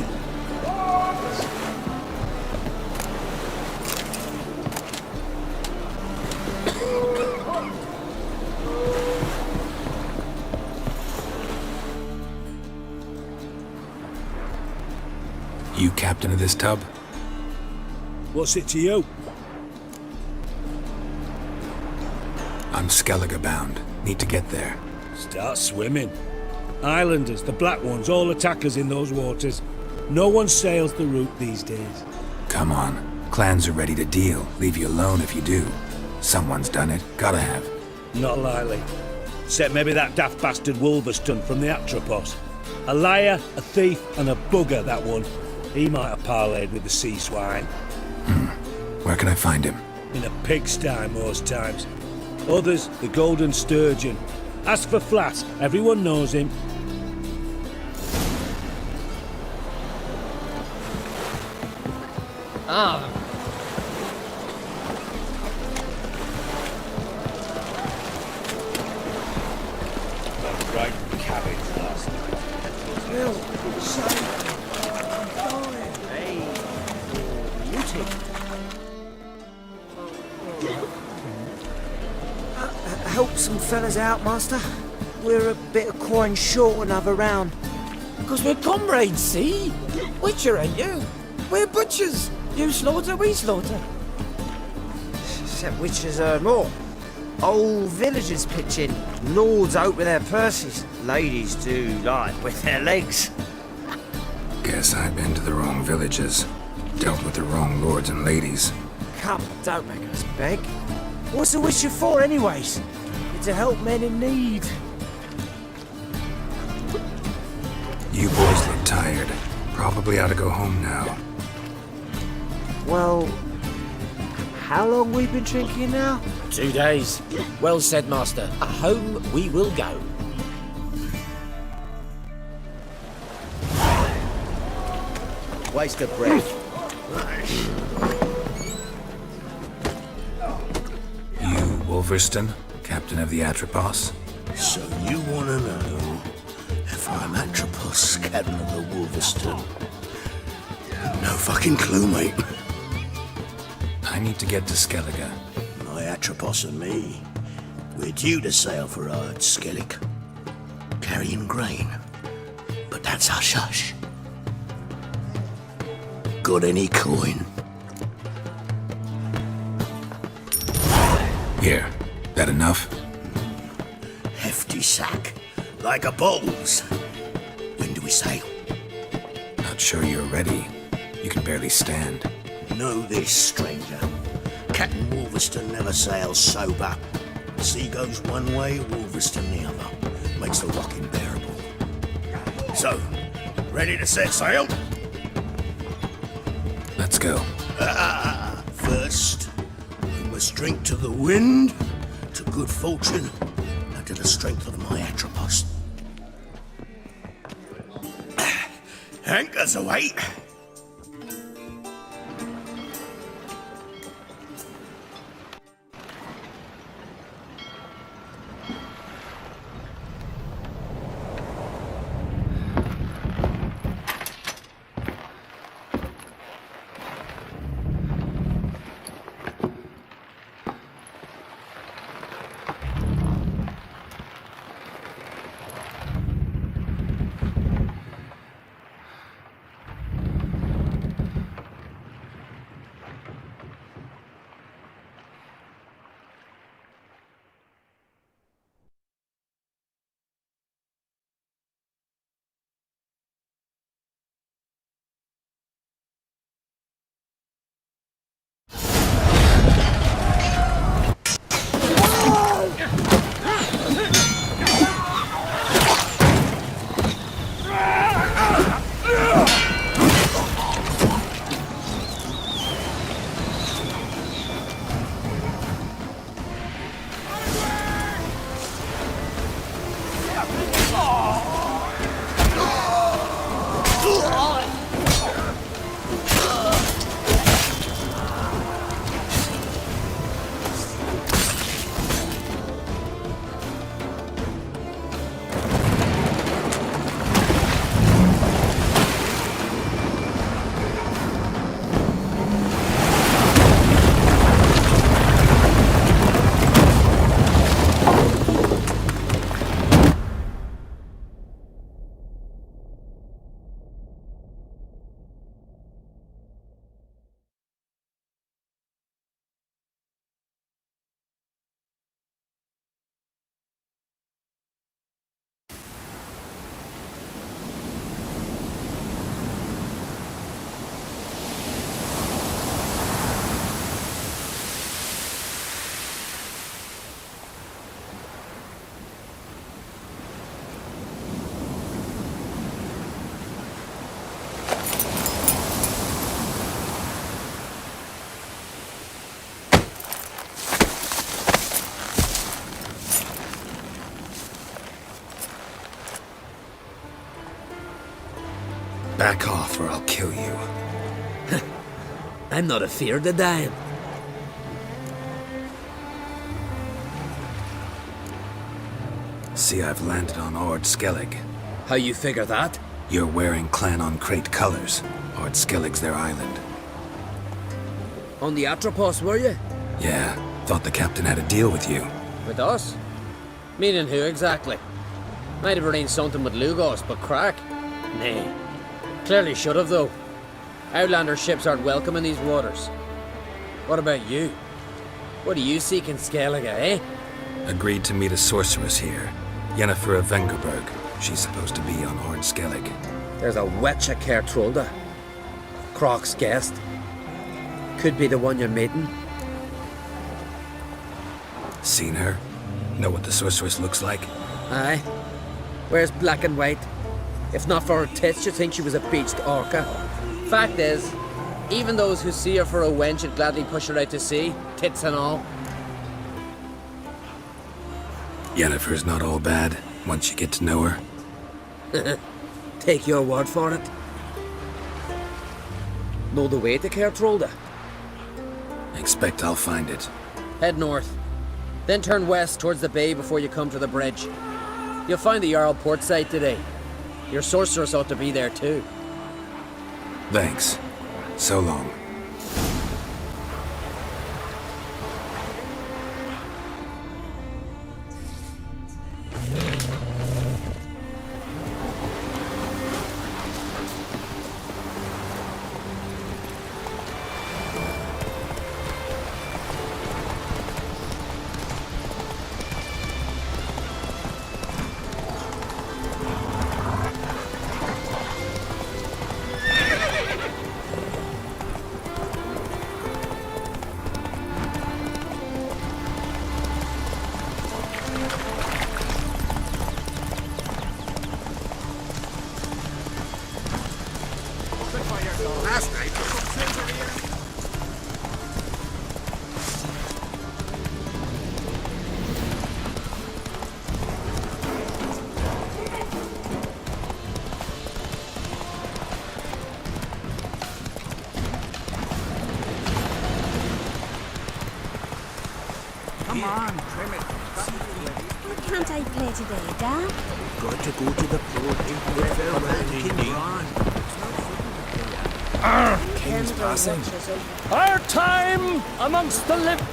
[SPEAKER 2] You captain of this tub?
[SPEAKER 3] What's it to you?
[SPEAKER 2] I'm Skellige bound. Need to get there.
[SPEAKER 3] Start swimming. Islanders, the black ones, all attackers in those waters. No one sails the route these days.
[SPEAKER 2] Come on. Clans are ready to deal. Leave you alone if you do. Someone's done it. Gotta have.
[SPEAKER 3] Not likely. Except maybe that daft bastard Wolverstone from the Atropos. A liar, a thief, and a bugger, that one. He might have parlayed with the sea swine.
[SPEAKER 2] Where can I find him?
[SPEAKER 3] In a pigsty most times. Others, the Golden Sturgeon. Ask for Flask, everyone knows him.
[SPEAKER 4] Ah.
[SPEAKER 3] Right cabbage last night.
[SPEAKER 4] Well, Hey, beauty.
[SPEAKER 14] Help some fellas out, master. We're a bit of coin short another round.
[SPEAKER 13] Because we're comrades, see? Witcher, ain't you? We're butchers. You slaughter, we slaughter.
[SPEAKER 14] Except witches earn more. Old villagers pitch in. Lords out with their purses. Ladies do like with their legs.
[SPEAKER 2] Guess I've been to the wrong villages. Dealt with the wrong lords and ladies.
[SPEAKER 14] Come, don't make us beg. What's a witcher for, anyways? It's to help men in need.
[SPEAKER 2] You boys look tired. Probably ought to go home now.
[SPEAKER 14] Well, how long we been drinking now?
[SPEAKER 13] 2 days. Well said, master. Home we will go.
[SPEAKER 7] Waste of breath.
[SPEAKER 2] You, Wolverstone, captain of the Atropos?
[SPEAKER 1] So you want to know if I'm Atropos, captain of the Wolverstone? No fucking clue, mate.
[SPEAKER 2] I need to get to Skellige.
[SPEAKER 1] My Atropos and me, we're due to sail for Ard Skellig, carrying grain. But that's hush-hush. Got any coin?
[SPEAKER 2] Here. That enough?
[SPEAKER 1] Hefty sack, like a bowl's. When do we sail?
[SPEAKER 2] Not sure you're ready. You can barely stand.
[SPEAKER 1] Know this, stranger. Captain Wolverstone never sails sober. Sea goes one way, Wolverstone the other. Makes the rocking bearable. So, ready to set sail?
[SPEAKER 2] Let's go.
[SPEAKER 1] First, we must drink to the wind, to good fortune, and to the strength of my Atropos. Anchors away.
[SPEAKER 2] Back off or I'll kill you.
[SPEAKER 15] I'm not afeard of dying.
[SPEAKER 2] See, I've landed on Ord Skellig.
[SPEAKER 15] How you figure that?
[SPEAKER 2] You're wearing Clan on Crate colors. Ord Skellig's their island.
[SPEAKER 15] On the Atropos, were you?
[SPEAKER 2] Yeah, thought the captain had a deal with you.
[SPEAKER 14] With us? Meaning who exactly? Might have arranged something with Lugos, but crack? Nay. Clearly should have, though. Outlander ships aren't welcome in these waters. What about you? What do you seek in Skellige, eh?
[SPEAKER 2] Agreed to meet a sorceress here. Yennefer of Vengerberg. She's supposed to be on Ord Skellig.
[SPEAKER 14] There's a wetcha Kertrolda. Croc's guest. Could be the one you're meeting.
[SPEAKER 2] Seen her? Know what the sorceress looks like?
[SPEAKER 14] Aye. Wears black and white. If not for her tits, you'd think she was a beached orca. Fact is, even those who see her for a wench would gladly push her out to sea, tits and all.
[SPEAKER 2] Yennefer's not all bad, once you get to know her.
[SPEAKER 14] Take your word for it. Know the way to Kertrolda?
[SPEAKER 2] Expect I'll find it.
[SPEAKER 14] Head north. Then turn west towards the bay before you come to the bridge. You'll find the Jarl port site today. Your sorceress ought to be there too.
[SPEAKER 2] Thanks. So long.
[SPEAKER 17] Last night,
[SPEAKER 13] Come on, trim it.
[SPEAKER 12] Why can't I play today, Dad?
[SPEAKER 13] Got to go to the port and farewell to King Ron.
[SPEAKER 3] King's passing.
[SPEAKER 18] Our time amongst the living.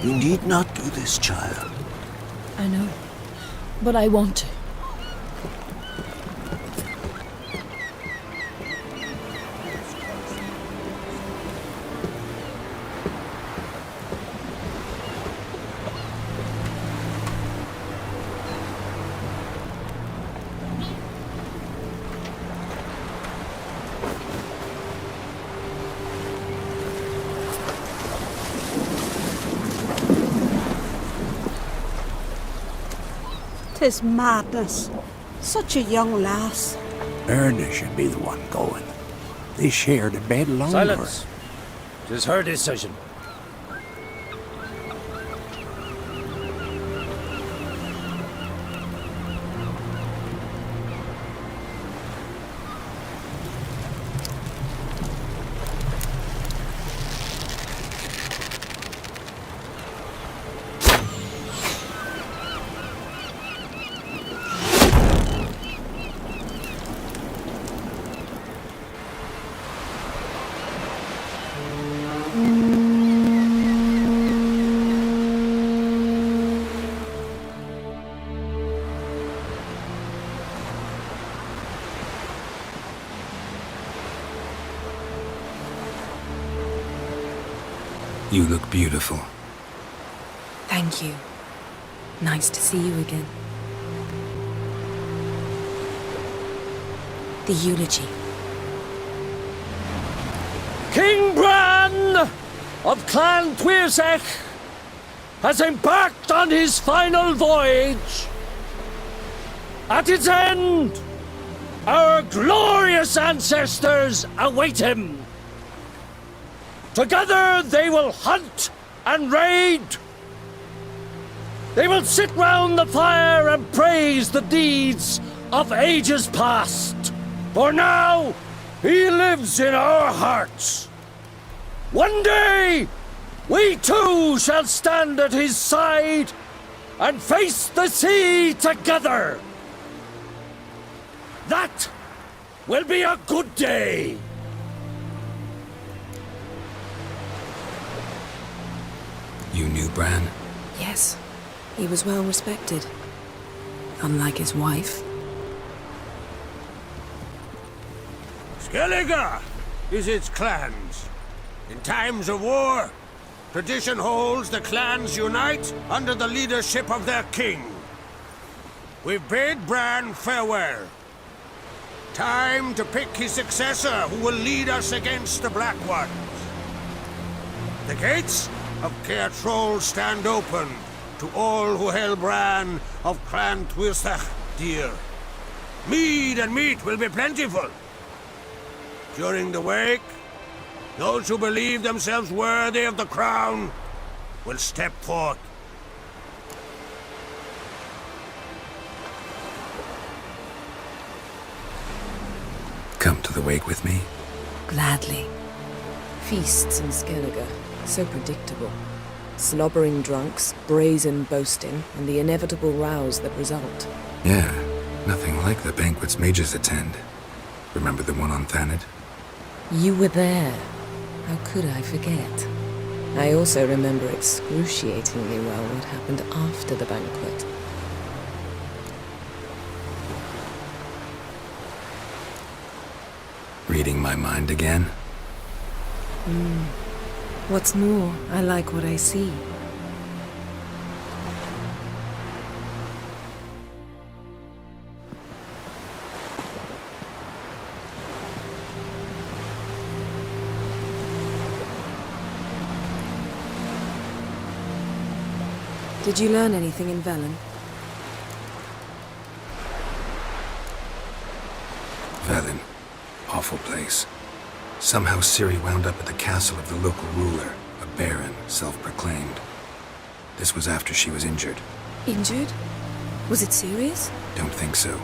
[SPEAKER 7] You need not do this, child.
[SPEAKER 12] I know, but I want to.
[SPEAKER 19] Tis madness. Such a young lass.
[SPEAKER 7] Erna should be the one going. They shared a bed longer.
[SPEAKER 18] Silence. Tis her decision.
[SPEAKER 2] You look beautiful.
[SPEAKER 20] Thank you. Nice to see you again. The eulogy.
[SPEAKER 18] King Bran of Clan Tuirsech has embarked on his final voyage. At its end, our glorious ancestors await him. Together they will hunt and raid. They will sit round the fire and praise the deeds of ages past. For now, he lives in our hearts. One day, we too shall stand at his side and face the sea together. That will be a good day.
[SPEAKER 2] You knew Bran?
[SPEAKER 20] Yes, he was well respected. Unlike his wife.
[SPEAKER 21] Skellige is its clans. In times of war, tradition holds the clans unite under the leadership of their king. We've bid Bran farewell. Time to pick his successor who will lead us against the Black Ones. The gates of Caer Troll stand open to all who held Bran of Clan Tuirsech dear. Mead and meat will be plentiful. During the wake, those who believe themselves worthy of the crown will step forth.
[SPEAKER 2] Come to the wake with me?
[SPEAKER 20] Gladly.
[SPEAKER 22] Feasts in Skellige, so predictable. Slobbering drunks, brazen boasting, and the inevitable rows that result.
[SPEAKER 2] Yeah, nothing like the banquets mages attend. Remember the one on Thanedd?
[SPEAKER 22] You were there. How could I forget? I also remember excruciatingly well what happened after the banquet.
[SPEAKER 2] Reading my mind again?
[SPEAKER 22] What's more, I like what I see. Did you learn anything in Velen?
[SPEAKER 2] Velen. Awful place. Somehow Ciri wound up at the castle of the local ruler, a baron, self-proclaimed. This was after she was injured.
[SPEAKER 20] Injured? Was it serious?
[SPEAKER 2] Don't think so.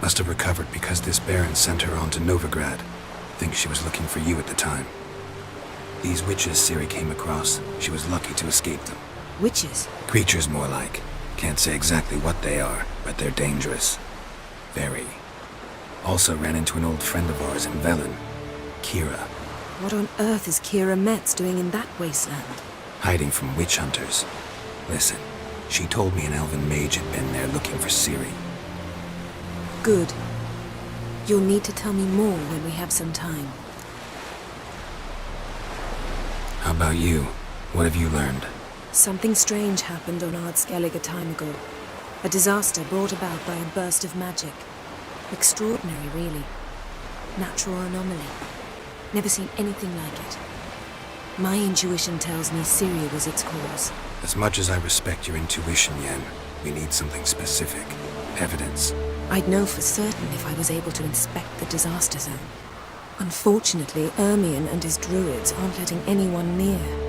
[SPEAKER 2] Must have recovered because this baron sent her on to Novigrad. Think she was looking for you at the time. These witches Ciri came across, she was lucky to escape them.
[SPEAKER 20] Witches?
[SPEAKER 2] Creatures more like. Can't say exactly what they are, but they're dangerous. Very. Also ran into an old friend of ours in Velen, Kira.
[SPEAKER 20] What on earth is Kira Metz doing in that wasteland?
[SPEAKER 2] Hiding from witch hunters. Listen, she told me an elven mage had been there looking for Ciri.
[SPEAKER 20] Good. You'll need to tell me more when we have some time.
[SPEAKER 2] How about you? What have you learned?
[SPEAKER 20] Something strange happened on Ard Skellige a time ago. A disaster brought about by a burst of magic. Extraordinary, really. Natural anomaly. Never seen anything like it. My intuition tells me Ciri was its cause.
[SPEAKER 2] As much as I respect your intuition, Yen, we need something specific. Evidence.
[SPEAKER 20] I'd know for certain if I was able to inspect the disaster zone. Unfortunately, Ermion and his druids aren't letting anyone near.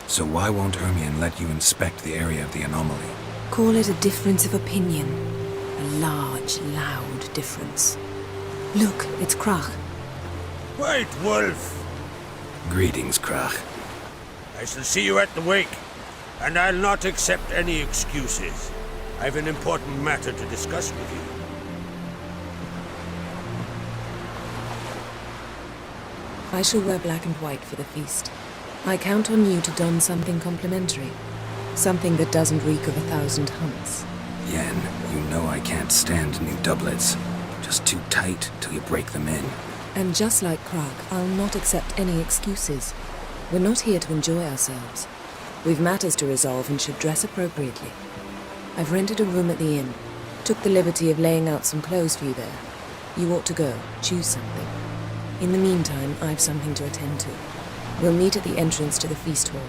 [SPEAKER 2] So why won't Ermion let you inspect the area of the anomaly?
[SPEAKER 20] Call it a difference of opinion. A large, loud difference. Look, it's Krach.
[SPEAKER 21] White Wolf!
[SPEAKER 2] Greetings, Krach.
[SPEAKER 21] I shall see you at the wake, and I'll not accept any excuses. I've an important matter to discuss with you.
[SPEAKER 20] I shall wear black and white for the feast. I count on you to don something complimentary. Something that doesn't reek of 1,000 hunts.
[SPEAKER 2] Yen, you know I can't stand new doublets. Just too tight till you break them in.
[SPEAKER 22] And just like Crack, I'll not accept any excuses. We're not here to enjoy ourselves. We've matters to resolve and should dress appropriately. I've rented a room at the inn. Took the liberty of laying out some clothes for you there. You ought to go. Choose something. In the meantime, I've something to attend to. We'll meet at the entrance to the feast hall.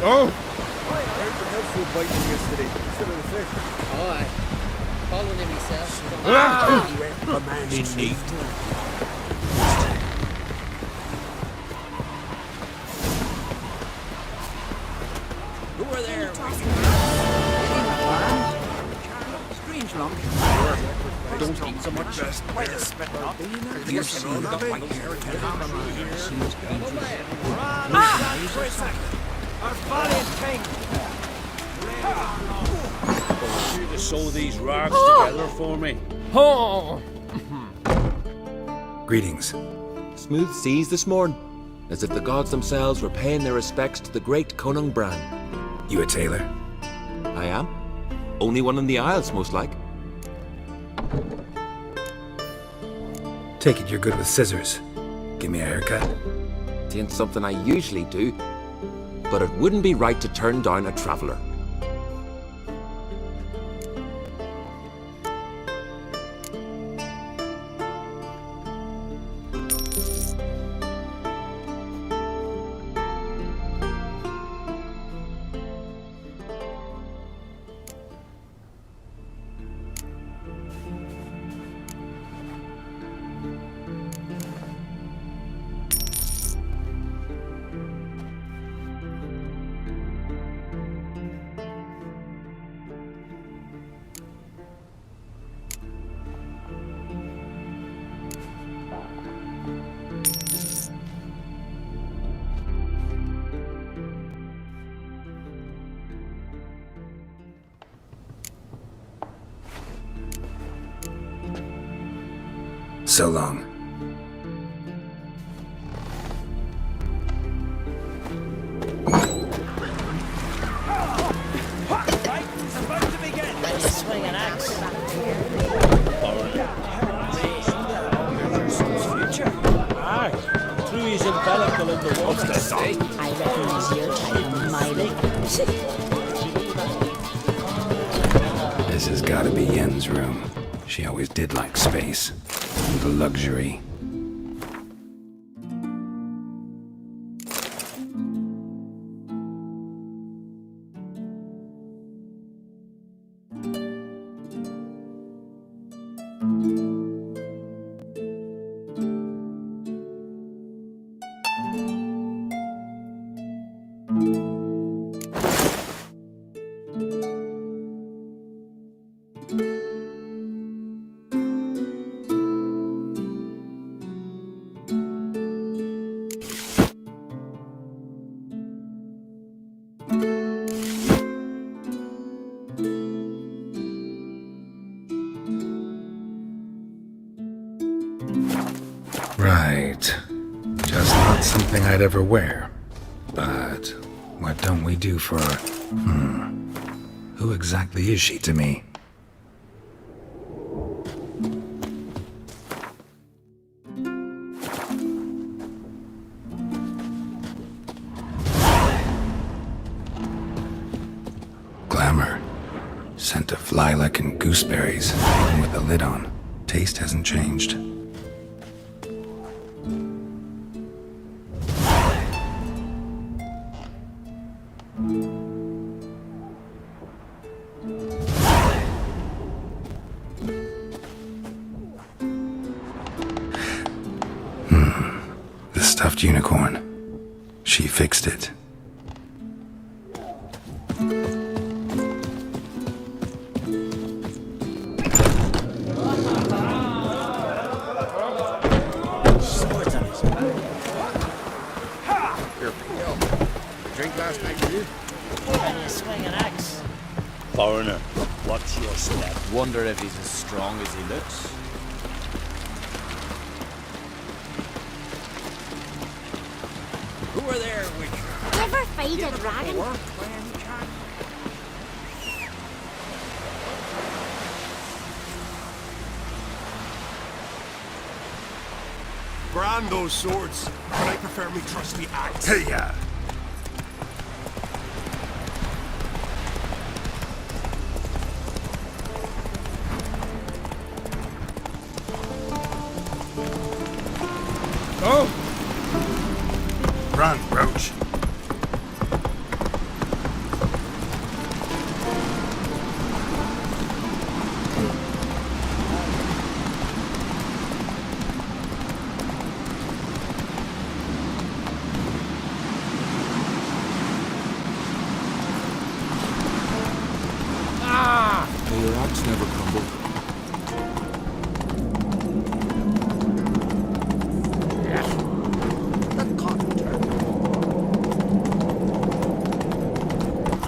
[SPEAKER 4] Oh! I heard the house was biting yesterday. Still in the fish.
[SPEAKER 14] Oh, aye. Following him himself.
[SPEAKER 4] Ah!
[SPEAKER 14] He went
[SPEAKER 4] A man in need.
[SPEAKER 13] Over there. Strange lump. Don't eat so much. Why the spit up? Yes, you got white hair and wait a second. Our valiant king.
[SPEAKER 3] I want you to sew these rags together for me.
[SPEAKER 14] Oh!
[SPEAKER 2] Greetings.
[SPEAKER 8] Smooth seas this morn, as if the gods themselves were paying their respects to the great Conung Bran.
[SPEAKER 2] You a tailor?
[SPEAKER 8] I am. Only one in the Isles, most like.
[SPEAKER 2] Take it you're good with scissors. Give me a haircut.
[SPEAKER 8] It ain't something I usually do, but it wouldn't be right to turn down a traveller.
[SPEAKER 2] So long.
[SPEAKER 3] Swing an axe. Aye, through his umbilical in the water.
[SPEAKER 12] I reckon he's your type of mining.
[SPEAKER 2] This has got to be Yen's room. She always did like space. And luxury. Right. Just not something I'd ever wear. But what don't we do for... Who exactly is she to me? Glamour. Scent of lilac and gooseberries, even with the lid on. Taste hasn't changed. The stuffed unicorn. She fixed it.
[SPEAKER 21] Drink last night, did you?
[SPEAKER 3] Can you swing an axe? Foreigner, what's your step?
[SPEAKER 11] Wonder if he's as strong as he looks.
[SPEAKER 13] over there, Witcher.
[SPEAKER 5] Never fight a dragon.
[SPEAKER 21] Brand those swords, but I prefer me trusty axe.
[SPEAKER 7] Hey, ya!
[SPEAKER 21] Oh!
[SPEAKER 7] Run, Roach.
[SPEAKER 8] May your axe never crumble.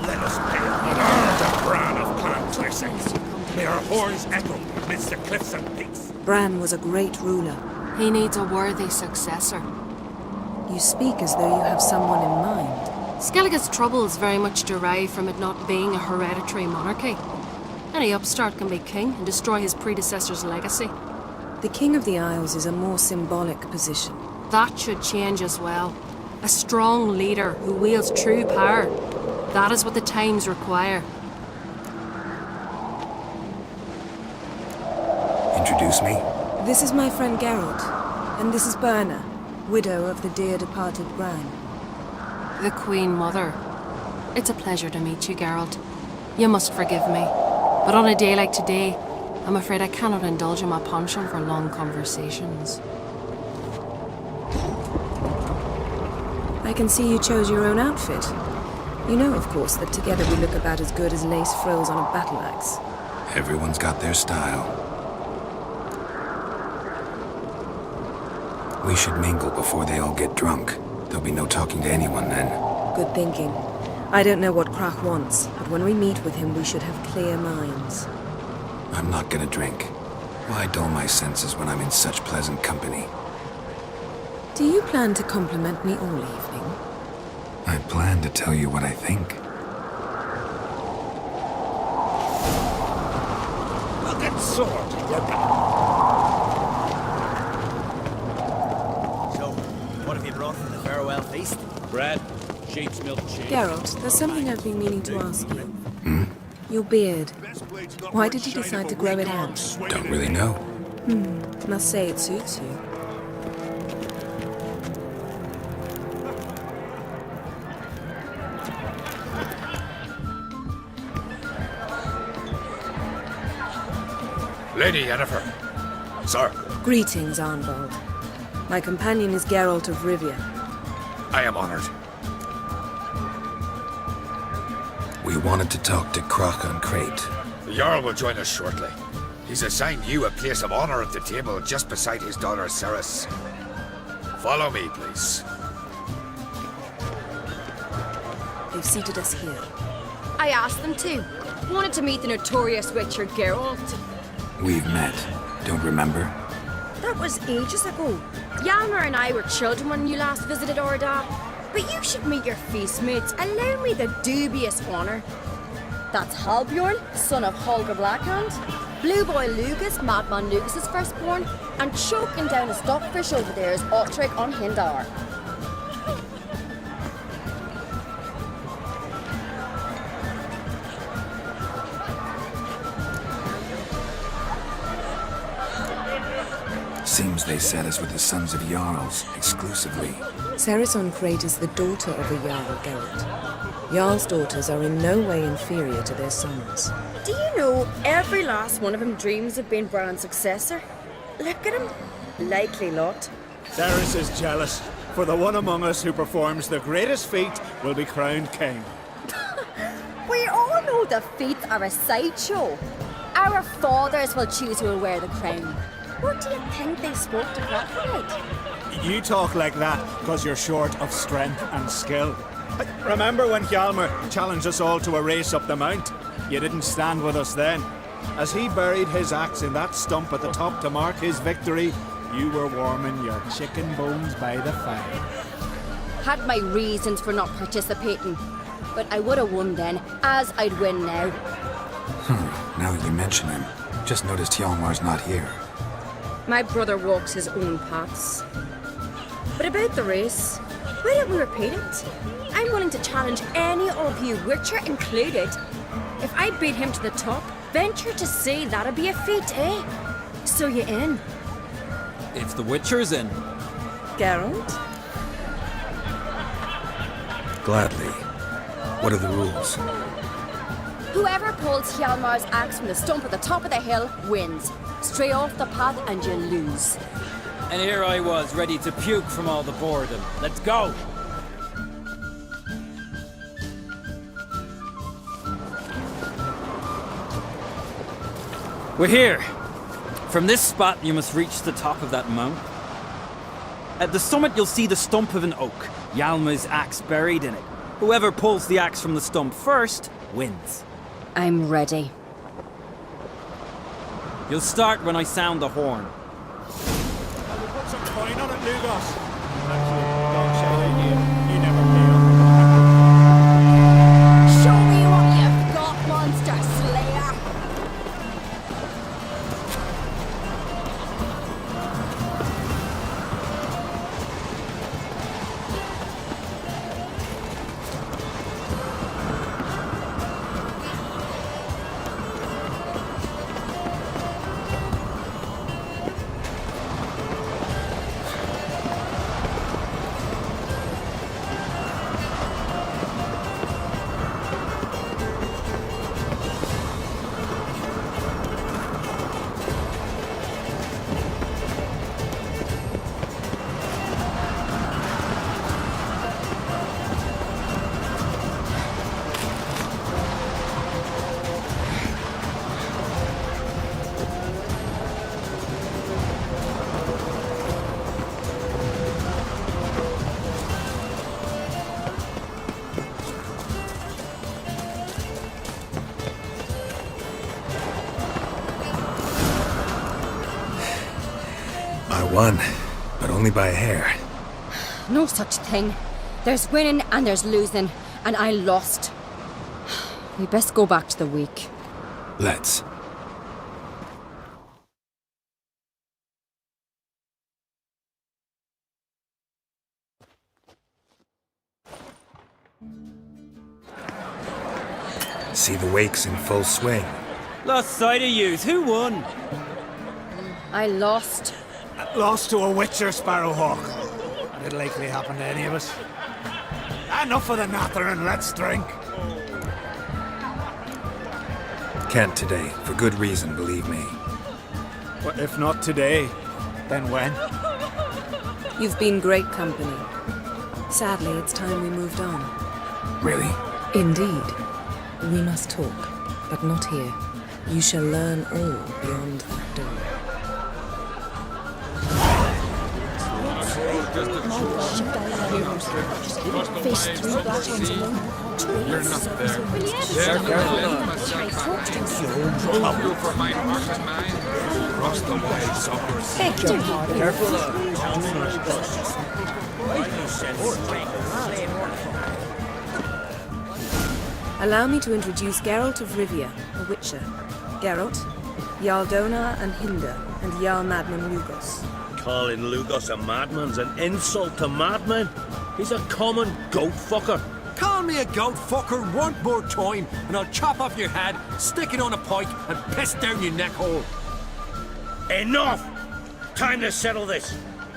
[SPEAKER 21] Let us pay honor to Bran of Clan Tresses. May our horns echo amidst the cliffs and peaks.
[SPEAKER 22] Bran was a great ruler.
[SPEAKER 20] He needs a worthy successor.
[SPEAKER 22] You speak as though you have someone in mind.
[SPEAKER 20] Skellige's troubles very much derive from it not being a hereditary monarchy. Any upstart can be king and destroy his predecessor's legacy.
[SPEAKER 22] The King of the Isles is a more symbolic position.
[SPEAKER 20] That should change as well. A strong leader who wields true power. That is what the times require.
[SPEAKER 2] Introduce me.
[SPEAKER 22] This is my friend Geralt, and this is Berna, widow of the dear departed Bran.
[SPEAKER 20] The Queen Mother. It's a pleasure to meet you, Geralt. You must forgive me, but on a day like today, I'm afraid I cannot indulge in my penchant for long conversations.
[SPEAKER 22] I can see you chose your own outfit. You know, of course, that together we look about as good as lace frills on a battle axe.
[SPEAKER 2] Everyone's got their style. We should mingle before they all get drunk. There'll be no talking to anyone then.
[SPEAKER 22] Good thinking. I don't know what Krach wants, but when we meet with him, we should have clear minds.
[SPEAKER 2] I'm not gonna drink. Why dull my senses when I'm in such pleasant company?
[SPEAKER 22] Do you plan to compliment me all evening?
[SPEAKER 2] I plan to tell you what I think.
[SPEAKER 21] Look at sword.
[SPEAKER 4] So, what have you brought for the farewell feast?
[SPEAKER 3] Bread, sheep's milk cheese.
[SPEAKER 22] Geralt, there's something I've been meaning to ask you. Your beard. Why did you decide to grow it out?
[SPEAKER 2] Don't really know.
[SPEAKER 22] Must say it suits you.
[SPEAKER 17] Lady Yennefer. Sir.
[SPEAKER 22] Greetings, Arnvald. My companion is Geralt of Rivia.
[SPEAKER 17] I am honored.
[SPEAKER 2] We wanted to talk to Krach on Crate.
[SPEAKER 17] The Jarl will join us shortly. He's assigned you a place of honor at the table just beside his daughter Ceres. Follow me, please.
[SPEAKER 22] They've seated us here.
[SPEAKER 10] I asked them to. Wanted to meet the notorious Witcher Geralt.
[SPEAKER 2] We've met. Don't remember?
[SPEAKER 10] That was ages ago. Hjalmar and I were children when you last visited Orda. But you should meet your feast mates. Allow me the dubious honor. That's Halbjorn, son of Holger Blackhand. Blue Boy Lugas, Madman Lugas' firstborn. And choking down a stockfish over there is Otrek on Hindar.
[SPEAKER 2] Seems they set us with the sons of Jarls, exclusively.
[SPEAKER 22] Ceres on Crate is the daughter of a Jarl, Geralt. Jarl's daughters are in no way inferior to their sons.
[SPEAKER 10] Do you know every last one of them dreams of being Bran's successor? Look at him. Likely lot.
[SPEAKER 4] Ceres is jealous, for the one among us who performs the greatest feat will be crowned king.
[SPEAKER 10] We all know the feats are a sideshow. Our fathers will choose who will wear the crown. What do you think they spoke to Krach about?
[SPEAKER 4] You talk like that because you're short of strength and skill. Remember when Hjalmar challenged us all to a race up the mount? You didn't stand with us then. As he buried his axe in that stump at the top to mark his victory, you were warming your chicken bones by the fire.
[SPEAKER 10] had my reasons for not participating. But I would have won then, as I'd win now.
[SPEAKER 2] Now that you mention him, just noticed Hjalmar's not here.
[SPEAKER 10] My brother walks his own paths. But about the race, why don't we repeat it? I'm willing to challenge any of you, Witcher included. If I beat him to the top, venture to say that'd be a feat, eh? So you in?
[SPEAKER 6] If the Witcher's in.
[SPEAKER 10] Geralt?
[SPEAKER 2] Gladly. What are the rules?
[SPEAKER 10] Whoever pulls Hjalmar's axe from the stump at the top of the hill wins. Stray off the path and you lose.
[SPEAKER 6] And here I was, ready to puke from all the boredom. Let's go! We're here. From this spot, you must reach the top of that mount. At the summit, you'll see the stump of an oak, Hjalmar's axe buried in it. Whoever pulls the axe from the stump first wins.
[SPEAKER 10] I'm ready.
[SPEAKER 6] You'll start when I sound the horn.
[SPEAKER 4] Put some coin on it, Lugos. Actually, don't say that you never pay up.
[SPEAKER 10] Show me what you've got, monster slayer!
[SPEAKER 2] Won, but only by a hair.
[SPEAKER 10] No such thing. There's winning and there's losing, and I lost. We best go back to the week.
[SPEAKER 2] Let's. See the wakes in full swing.
[SPEAKER 6] Lost sight of yous. Who won?
[SPEAKER 10] I lost.
[SPEAKER 4] Lost to a Witcher, Sparrowhawk. And it'll likely happen to any of us. Enough of the nattering, let's drink.
[SPEAKER 2] Can't today, for good reason, believe me.
[SPEAKER 4] But if not today, then when?
[SPEAKER 20] You've been great company. Sadly, it's time we moved on.
[SPEAKER 2] Really?
[SPEAKER 22] Indeed. We must talk, but not here. You shall learn all beyond that door.
[SPEAKER 12] Face 3 black ones alone.
[SPEAKER 17] You're not there. Go for my heart and mind. Cross the wild suckers.
[SPEAKER 12] Careful.
[SPEAKER 20] Allow me to introduce Geralt of Rivia, a Witcher. Geralt, Jarl Dona and Hinder, and Jarl Madman Lugos.
[SPEAKER 3] Calling Lugos a madman's an insult to madmen. He's a common goat fucker.
[SPEAKER 21] Call me a goat fucker one more time, and I'll chop off your head, stick it on a pike, and piss down your neck hole.
[SPEAKER 3] Enough! Time to settle this.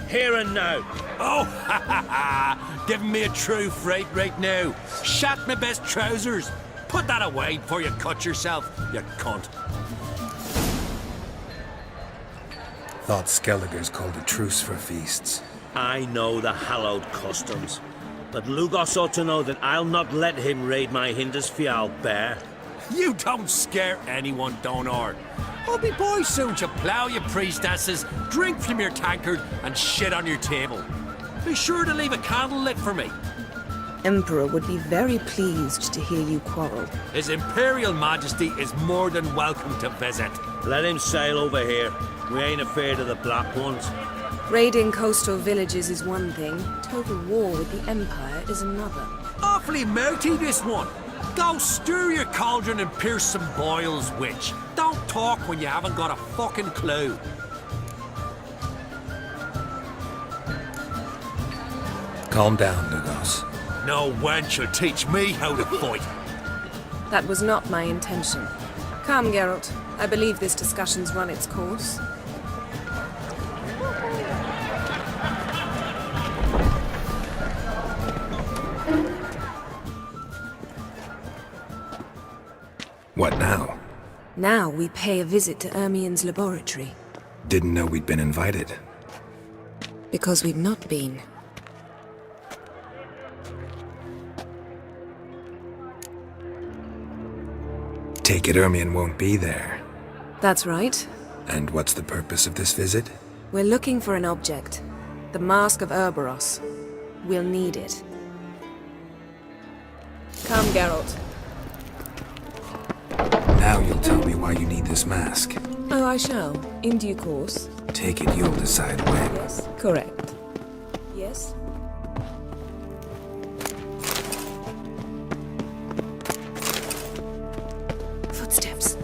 [SPEAKER 3] Here and now.
[SPEAKER 21] Oh, ha ha ha! Giving me a true fright right now. Shat my best trousers. Put that away before you cut yourself, you cunt.
[SPEAKER 2] Thought Skelliger's called a truce for feasts.
[SPEAKER 3] I know the hallowed customs, but Lugos ought to know that I'll not let him raid my Hindisfial bear.
[SPEAKER 21] You don't scare anyone, Donar. I'll be boys soon to plough your priestesses, drink from your tankard, and shit on your table. Be sure to leave a candle lit for me.
[SPEAKER 20] Emperor would be very pleased to hear you quarrel.
[SPEAKER 21] His Imperial Majesty is more than welcome to visit.
[SPEAKER 3] Let him sail over here. We ain't afraid of the Black Ones.
[SPEAKER 20] Raiding coastal villages is one thing. Total war with the Empire is another.
[SPEAKER 18] Awfully mouthy, this one. Go stir your cauldron and pierce some boils, witch. Don't talk when you haven't got a fucking clue.
[SPEAKER 2] Calm down, Lugos.
[SPEAKER 18] No wench will teach me how to fight.
[SPEAKER 20] That was not my intention. Come, Geralt. I believe this discussion's run its course.
[SPEAKER 2] What now?
[SPEAKER 20] Now we pay a visit to Ermien's laboratory.
[SPEAKER 2] Didn't know we'd been invited.
[SPEAKER 20] Because we've not been.
[SPEAKER 2] Take it Ermien won't be there.
[SPEAKER 20] That's right.
[SPEAKER 2] And what's the purpose of this visit?
[SPEAKER 20] We're looking for an object. The Mask of Ouroboros. We'll need it. Come, Geralt.
[SPEAKER 2] Now you'll tell me why you need this mask.
[SPEAKER 20] Oh, I shall. In due course.
[SPEAKER 2] Take it you'll decide when.
[SPEAKER 20] Yes, correct. Yes? Footsteps.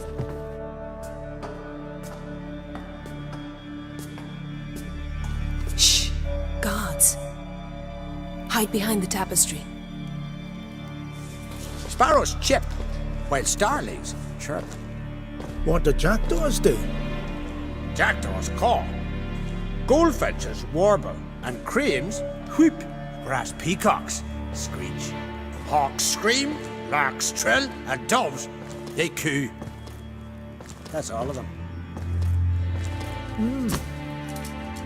[SPEAKER 20] Shh! Guards. Hide behind the tapestry.
[SPEAKER 21] Sparrows chip, while starlings chirp.
[SPEAKER 11] What do jackdaws do?
[SPEAKER 21] Jackdaws caw. Goldfinches warble, and cranes whoop, whereas peacocks screech. Hawks scream, larks trill, and doves, they coo. That's all of them.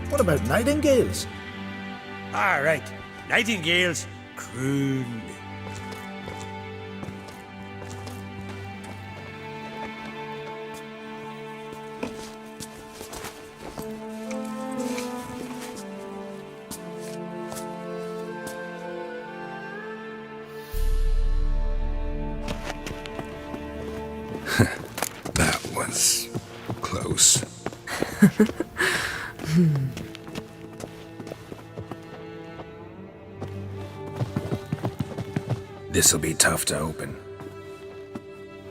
[SPEAKER 11] What about nightingales?
[SPEAKER 21] All right, nightingales croon.
[SPEAKER 2] That was close. This'll be tough to open.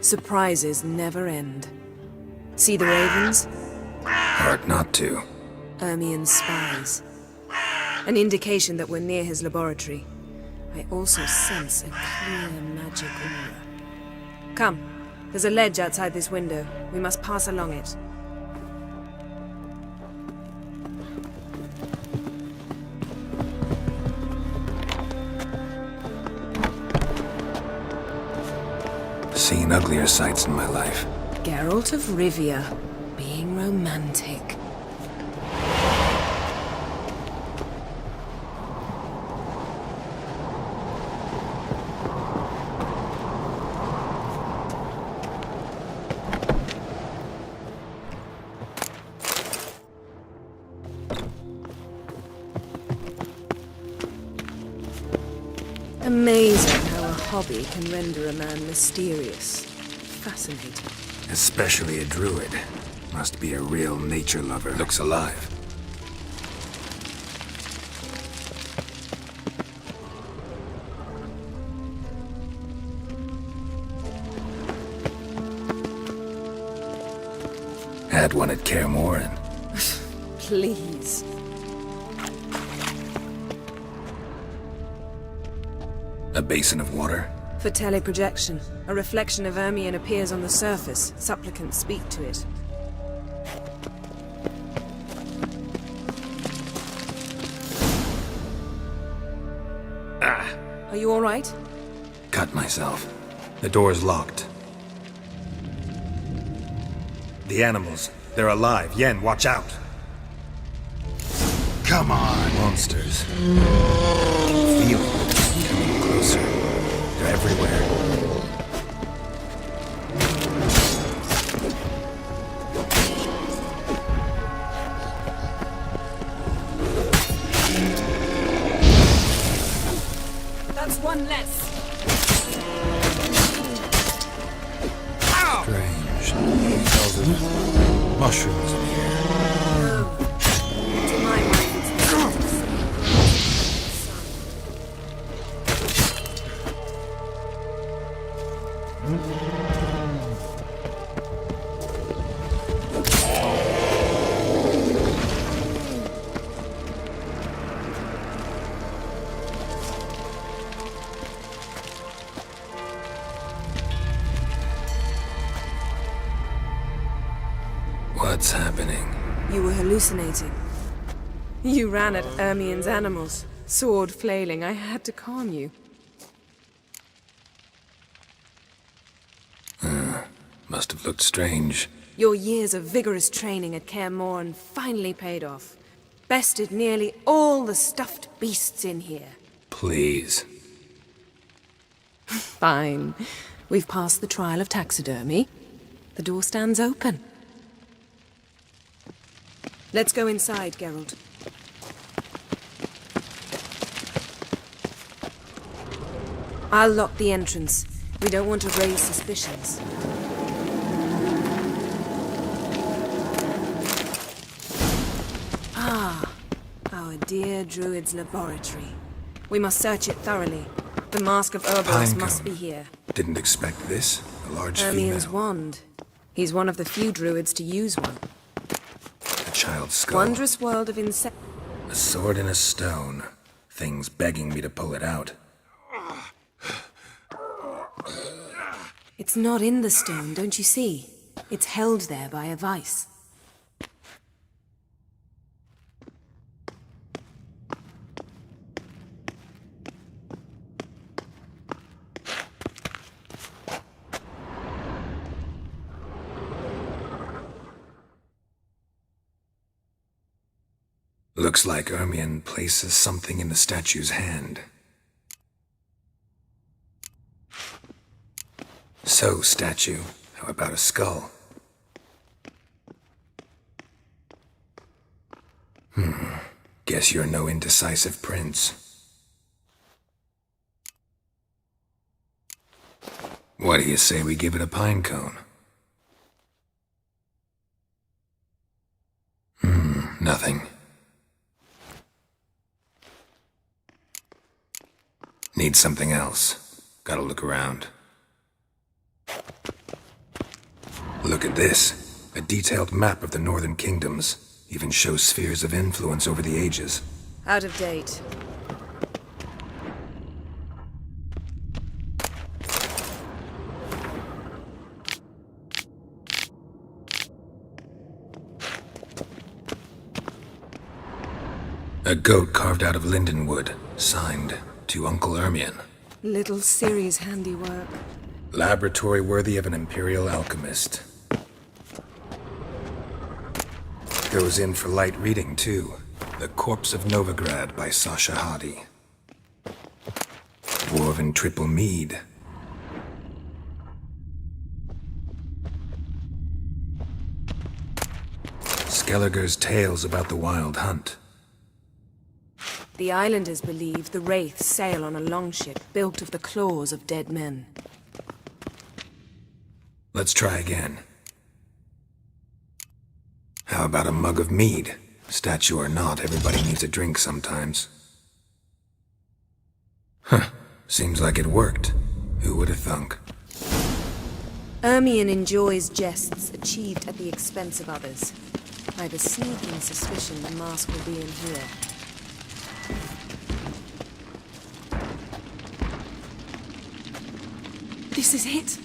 [SPEAKER 20] Surprises never end. See the ravens?
[SPEAKER 2] Hard not to.
[SPEAKER 20] Ermien's spies. An indication that we're near his laboratory. I also sense a clear magic aura. Come. There's a ledge outside this window. We must pass along it.
[SPEAKER 2] Seen uglier sights in my life.
[SPEAKER 20] Geralt of Rivia, being romantic. Amazing how a hobby can render a man mysterious. Fascinating.
[SPEAKER 2] Especially a druid. Must be a real nature lover. Looks alive. Had one at Kaer Morhen.
[SPEAKER 20] Please.
[SPEAKER 2] A basin of water?
[SPEAKER 20] For teleprojection. A reflection of Ermien appears on the surface. Supplicants speak to it. Are you all right?
[SPEAKER 2] Cut myself. The door's locked. The animals. They're alive. Yen, watch out. Come on. Monsters. Feel it. Coming closer. They're everywhere.
[SPEAKER 20] That's one less.
[SPEAKER 2] Strange. He calls it mushrooms in here.
[SPEAKER 20] To my mind, it's
[SPEAKER 2] What's happening?
[SPEAKER 20] You were hallucinating. You ran at Ermien's animals, sword flailing. I had to calm you.
[SPEAKER 2] Must have looked strange.
[SPEAKER 20] Your years of vigorous training at Kaer Morhen finally paid off. Bested nearly all the stuffed beasts in here.
[SPEAKER 2] Please.
[SPEAKER 20] Fine. We've passed the trial of taxidermy. The door stands open. Let's go inside, Geralt. I'll lock the entrance. We don't want to raise suspicions. Ah, our dear Druid's laboratory. We must search it thoroughly. The Mask of Urboros must be here.
[SPEAKER 2] Didn't expect this. A large
[SPEAKER 20] Ermien's
[SPEAKER 2] female.
[SPEAKER 20] wand. He's one of the few druids to use one.
[SPEAKER 2] A child's skull.
[SPEAKER 20] Wondrous world of insect.
[SPEAKER 2] A sword in a stone. Things begging me to pull it out.
[SPEAKER 20] It's not in the stone, don't you see? It's held there by a vice.
[SPEAKER 2] Looks like Ermien places something in the statue's hand. So, statue, how about a skull? Guess you're no indecisive prince. What do you say we give it a pine cone? Nothing. Need something else. Gotta look around. Look at this. A detailed map of the Northern Kingdoms. Even shows spheres of influence over the ages.
[SPEAKER 20] Out of date.
[SPEAKER 2] A goat carved out of lindenwood. Signed, to Uncle Ermien.
[SPEAKER 20] Little Ciri's handiwork.
[SPEAKER 2] Laboratory worthy of an imperial alchemist. Goes in for light reading, too. The Corpse of Novigrad by Sasha Hadi. Dwarven triple mead. Skelliger's tales about the wild hunt.
[SPEAKER 20] The islanders believe the wraiths sail on a longship built of the claws of dead men.
[SPEAKER 2] Let's try again. How about a mug of mead? Statue or not, everybody needs a drink sometimes. Seems like it worked. Who would have thunk?
[SPEAKER 20] Ermien enjoys jests achieved at the expense of others. I have a sneaking suspicion the mask will be in here. This is it.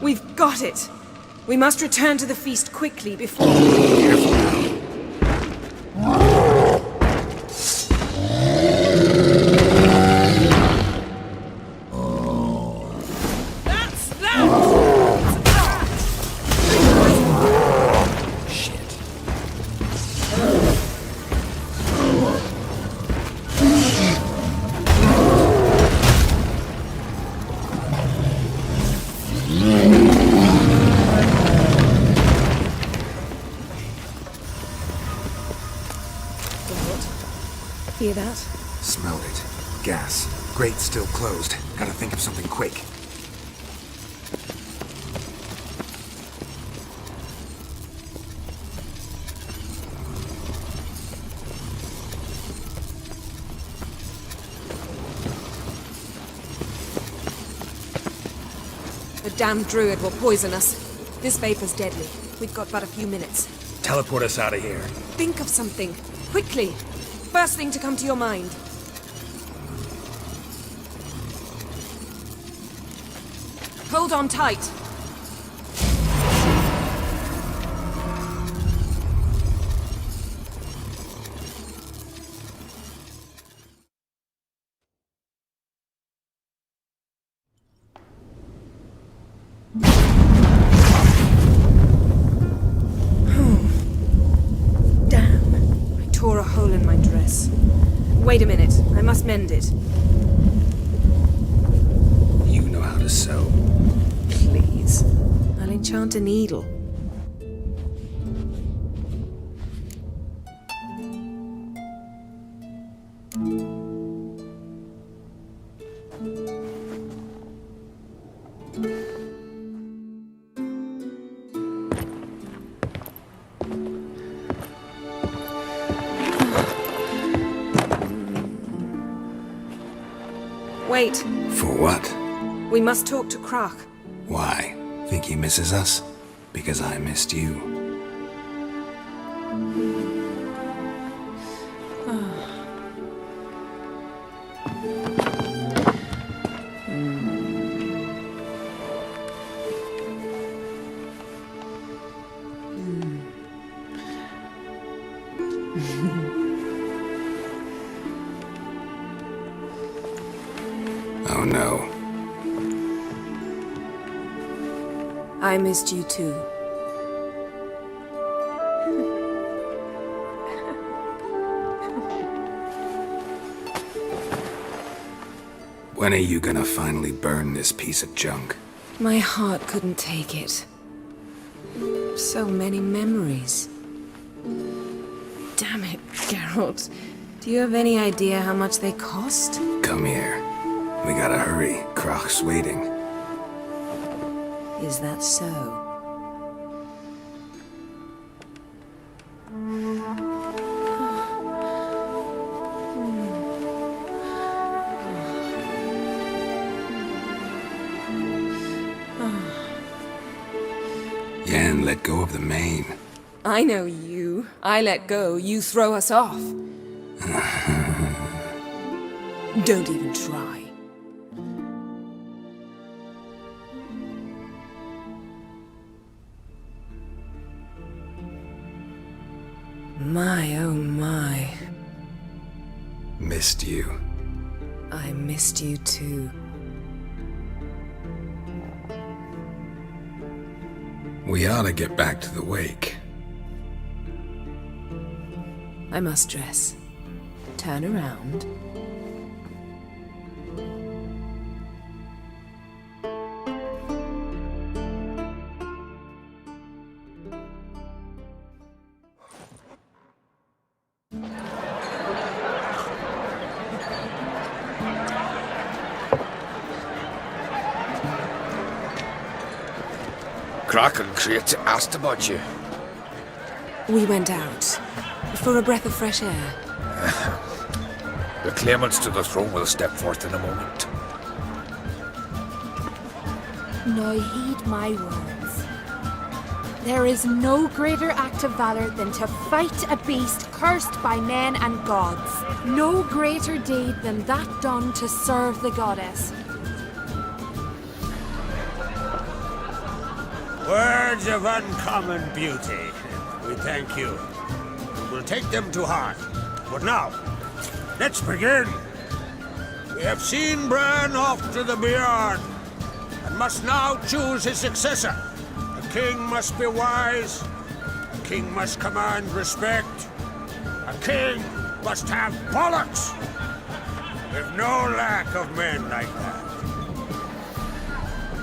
[SPEAKER 20] We've got it. We must return to the feast quickly before... Careful now. Hear that?
[SPEAKER 2] Smelled it. Gas. Grate still closed. Gotta think of something quick.
[SPEAKER 20] The damned druid will poison us. This vapor's deadly. We've got but a few minutes.
[SPEAKER 2] Teleport us out of here.
[SPEAKER 20] Think of something. Quickly. First thing to come to your mind. Hold on tight. Tore a hole in my dress. Wait a minute, I must mend it.
[SPEAKER 2] You know how to sew.
[SPEAKER 20] Please. I'll enchant a needle. Wait.
[SPEAKER 2] For what?
[SPEAKER 20] We must talk to Croc.
[SPEAKER 2] Why? Think he misses us? Because I missed you. Oh no.
[SPEAKER 20] I missed you too.
[SPEAKER 2] When are you gonna finally burn this piece of junk?
[SPEAKER 20] My heart couldn't take it. So many memories. Damn it, Geralt. Do you have any idea how much they cost?
[SPEAKER 2] Come here. We gotta hurry. Croc's waiting.
[SPEAKER 20] Is that so?
[SPEAKER 2] Yen let go of the mane.
[SPEAKER 20] I know you. I let go, you throw us off. Don't even try. My, oh my.
[SPEAKER 2] Missed you.
[SPEAKER 20] I missed you too.
[SPEAKER 2] We ought to get back to the wake.
[SPEAKER 20] I must dress. Turn around.
[SPEAKER 17] Croc and Crate asked about you.
[SPEAKER 20] We went out. For a breath of fresh air.
[SPEAKER 17] The claimants to the throne will step forth in a moment.
[SPEAKER 5] Now heed my words. There is no greater act of valor than to fight a beast cursed by men and gods. No greater deed than that done to serve the goddess.
[SPEAKER 21] Words of uncommon beauty. We thank you. We'll take them to heart. But now, let's begin. We have seen Bran off to the Beyond, and must now choose his successor. A king must be wise. A king must command respect. A king must have bollocks. We've no lack of men like that.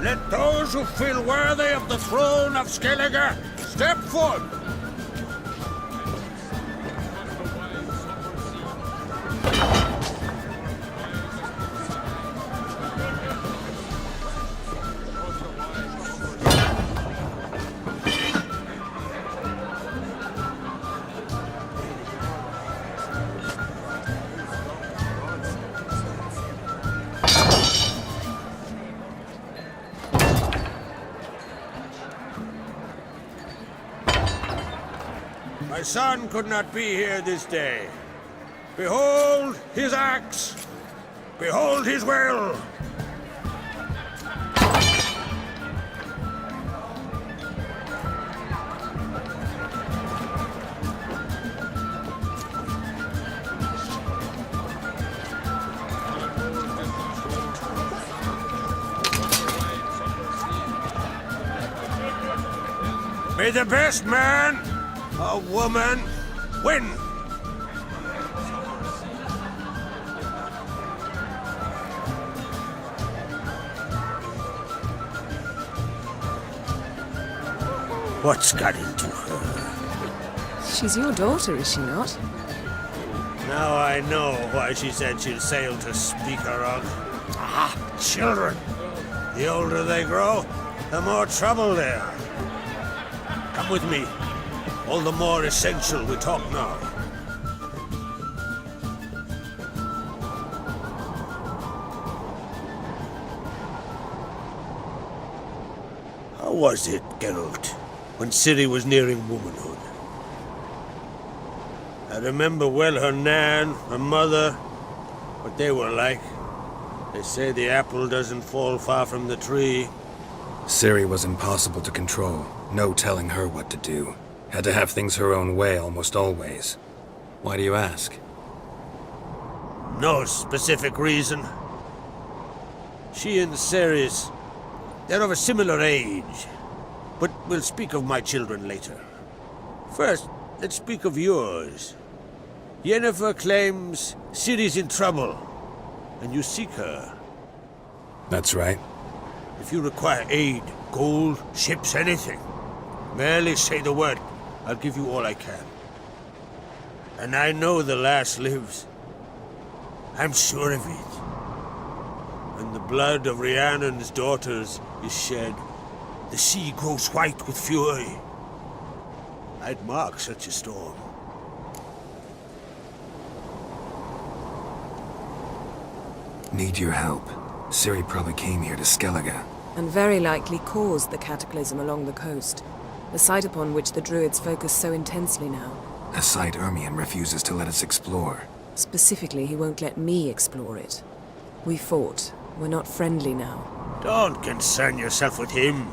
[SPEAKER 21] Let those who feel worthy of the throne of Skellige step forth. son could not be here this day. Behold his axe! Behold his will! May the best man or woman win! What's got into her?
[SPEAKER 22] She's your daughter, is she not?
[SPEAKER 21] Now I know why she said she'll sail to speak her of. Ah, children! The older they grow, the more trouble they are. Come with me. All the more essential we talk now. How was it, Geralt, when Ciri was nearing womanhood? I remember well her nan, her mother, what they were like. They say the apple doesn't fall far from the tree.
[SPEAKER 2] Ciri was impossible to control. No telling her what to do. Had to have things her own way almost always. Why do you ask?
[SPEAKER 21] No specific reason. She and Ceres, they're of a similar age. But we'll speak of my children later. First, let's speak of yours. Yennefer claims Ciri's in trouble, and you seek her.
[SPEAKER 2] That's right.
[SPEAKER 21] If you require aid, gold, ships, anything, merely say the word. I'll give you all I can. And I know the lass lives. I'm sure of it. When the blood of Rhiannon's daughters is shed, the sea grows white with fury. I'd mark such a storm.
[SPEAKER 2] Need your help. Ciri probably came here to Skellige.
[SPEAKER 22] And very likely caused the cataclysm along the coast, a site upon which the Druids focus so intensely now.
[SPEAKER 2] A site Ermion refuses to let us explore.
[SPEAKER 22] Specifically, he won't let me explore it. We fought. We're not friendly now.
[SPEAKER 21] Don't concern yourself with him.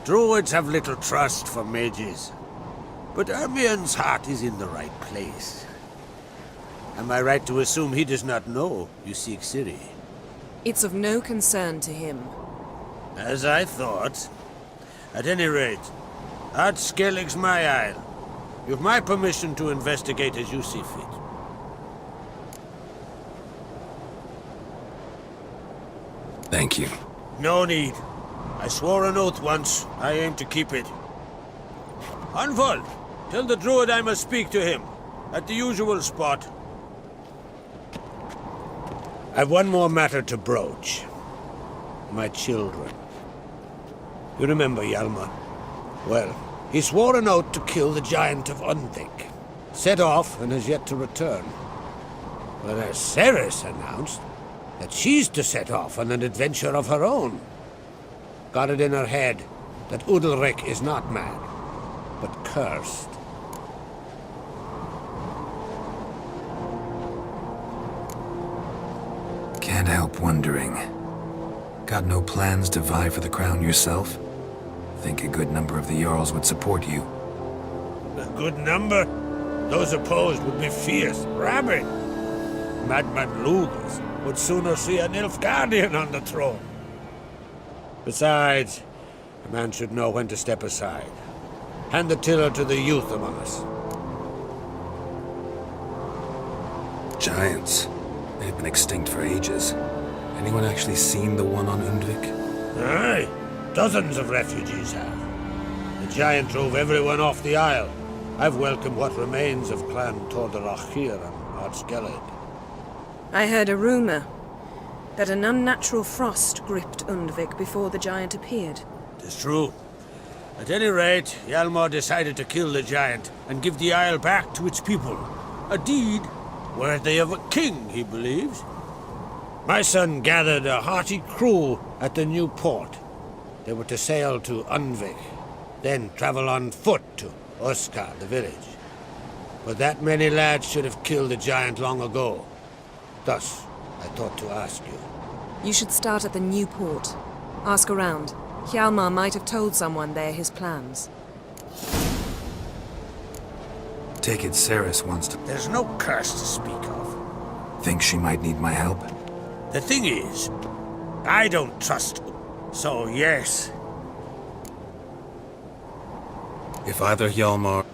[SPEAKER 21] Druids have little trust for mages. But Ermion's heart is in the right place. Am I right to assume he does not know you seek Ciri?
[SPEAKER 22] It's of no concern to him.
[SPEAKER 21] As I thought. At any rate, Ard Skellig's my isle. You've my permission to investigate as you see fit.
[SPEAKER 2] Thank you.
[SPEAKER 21] No need. I swore an oath once. I aim to keep it. Anvald, tell the druid I must speak to him. At the usual spot. I've one more matter to broach. My children. You remember Hjalmar? Well, he swore an oath to kill the giant of Undvik. Set off and has yet to return. Whereas Ceres announced that she's to set off on an adventure of her own. Got it in her head that Udalric is not mad, but cursed.
[SPEAKER 2] Can't help wondering. Got no plans to vie for the crown yourself? Think a good number of the Jarls would support you.
[SPEAKER 21] A good number? Those opposed would be fierce, rabid. Madman Lugas would sooner see an Nilfgaardian on the throne. Besides, a man should know when to step aside. Hand the tiller to the youth among us.
[SPEAKER 2] Giants. They've been extinct for ages. Anyone actually seen the one on Undvik?
[SPEAKER 21] Aye. Dozens of refugees have. The giant drove everyone off the isle. I've welcomed what remains of Clan Tordarach here on Ard Skellig.
[SPEAKER 22] I heard a rumor that an unnatural frost gripped Undvik before the giant appeared.
[SPEAKER 21] It's true. At any rate, Hjalmar decided to kill the giant and give the isle back to its people. A deed worthy of a king, he believes. My son gathered a hearty crew at the new port. They were to sail to Undvik, then travel on foot to Oskar, the village. But that many lads should have killed the giant long ago. Thus, I thought to ask you.
[SPEAKER 22] You should start at the new port. Ask around. Hjalmar might have told someone there his plans.
[SPEAKER 2] Take it Ceres wants to...
[SPEAKER 21] There's no curse to speak of.
[SPEAKER 2] Think she might need my help?
[SPEAKER 21] The thing is, I don't trust her. So yes.
[SPEAKER 2] If either Hjalmar...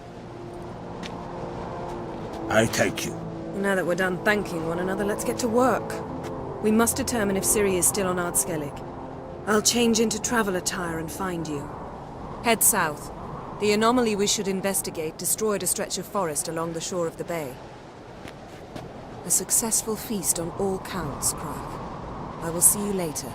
[SPEAKER 21] I thank you.
[SPEAKER 22] Now that we're done thanking one another, let's get to work. We must determine if Ciri is still on Ardskellig. I'll change into travel attire and find you. Head south. The anomaly we should investigate destroyed a stretch of forest along the shore of the bay. A successful feast on all counts, Crach. I will see you later.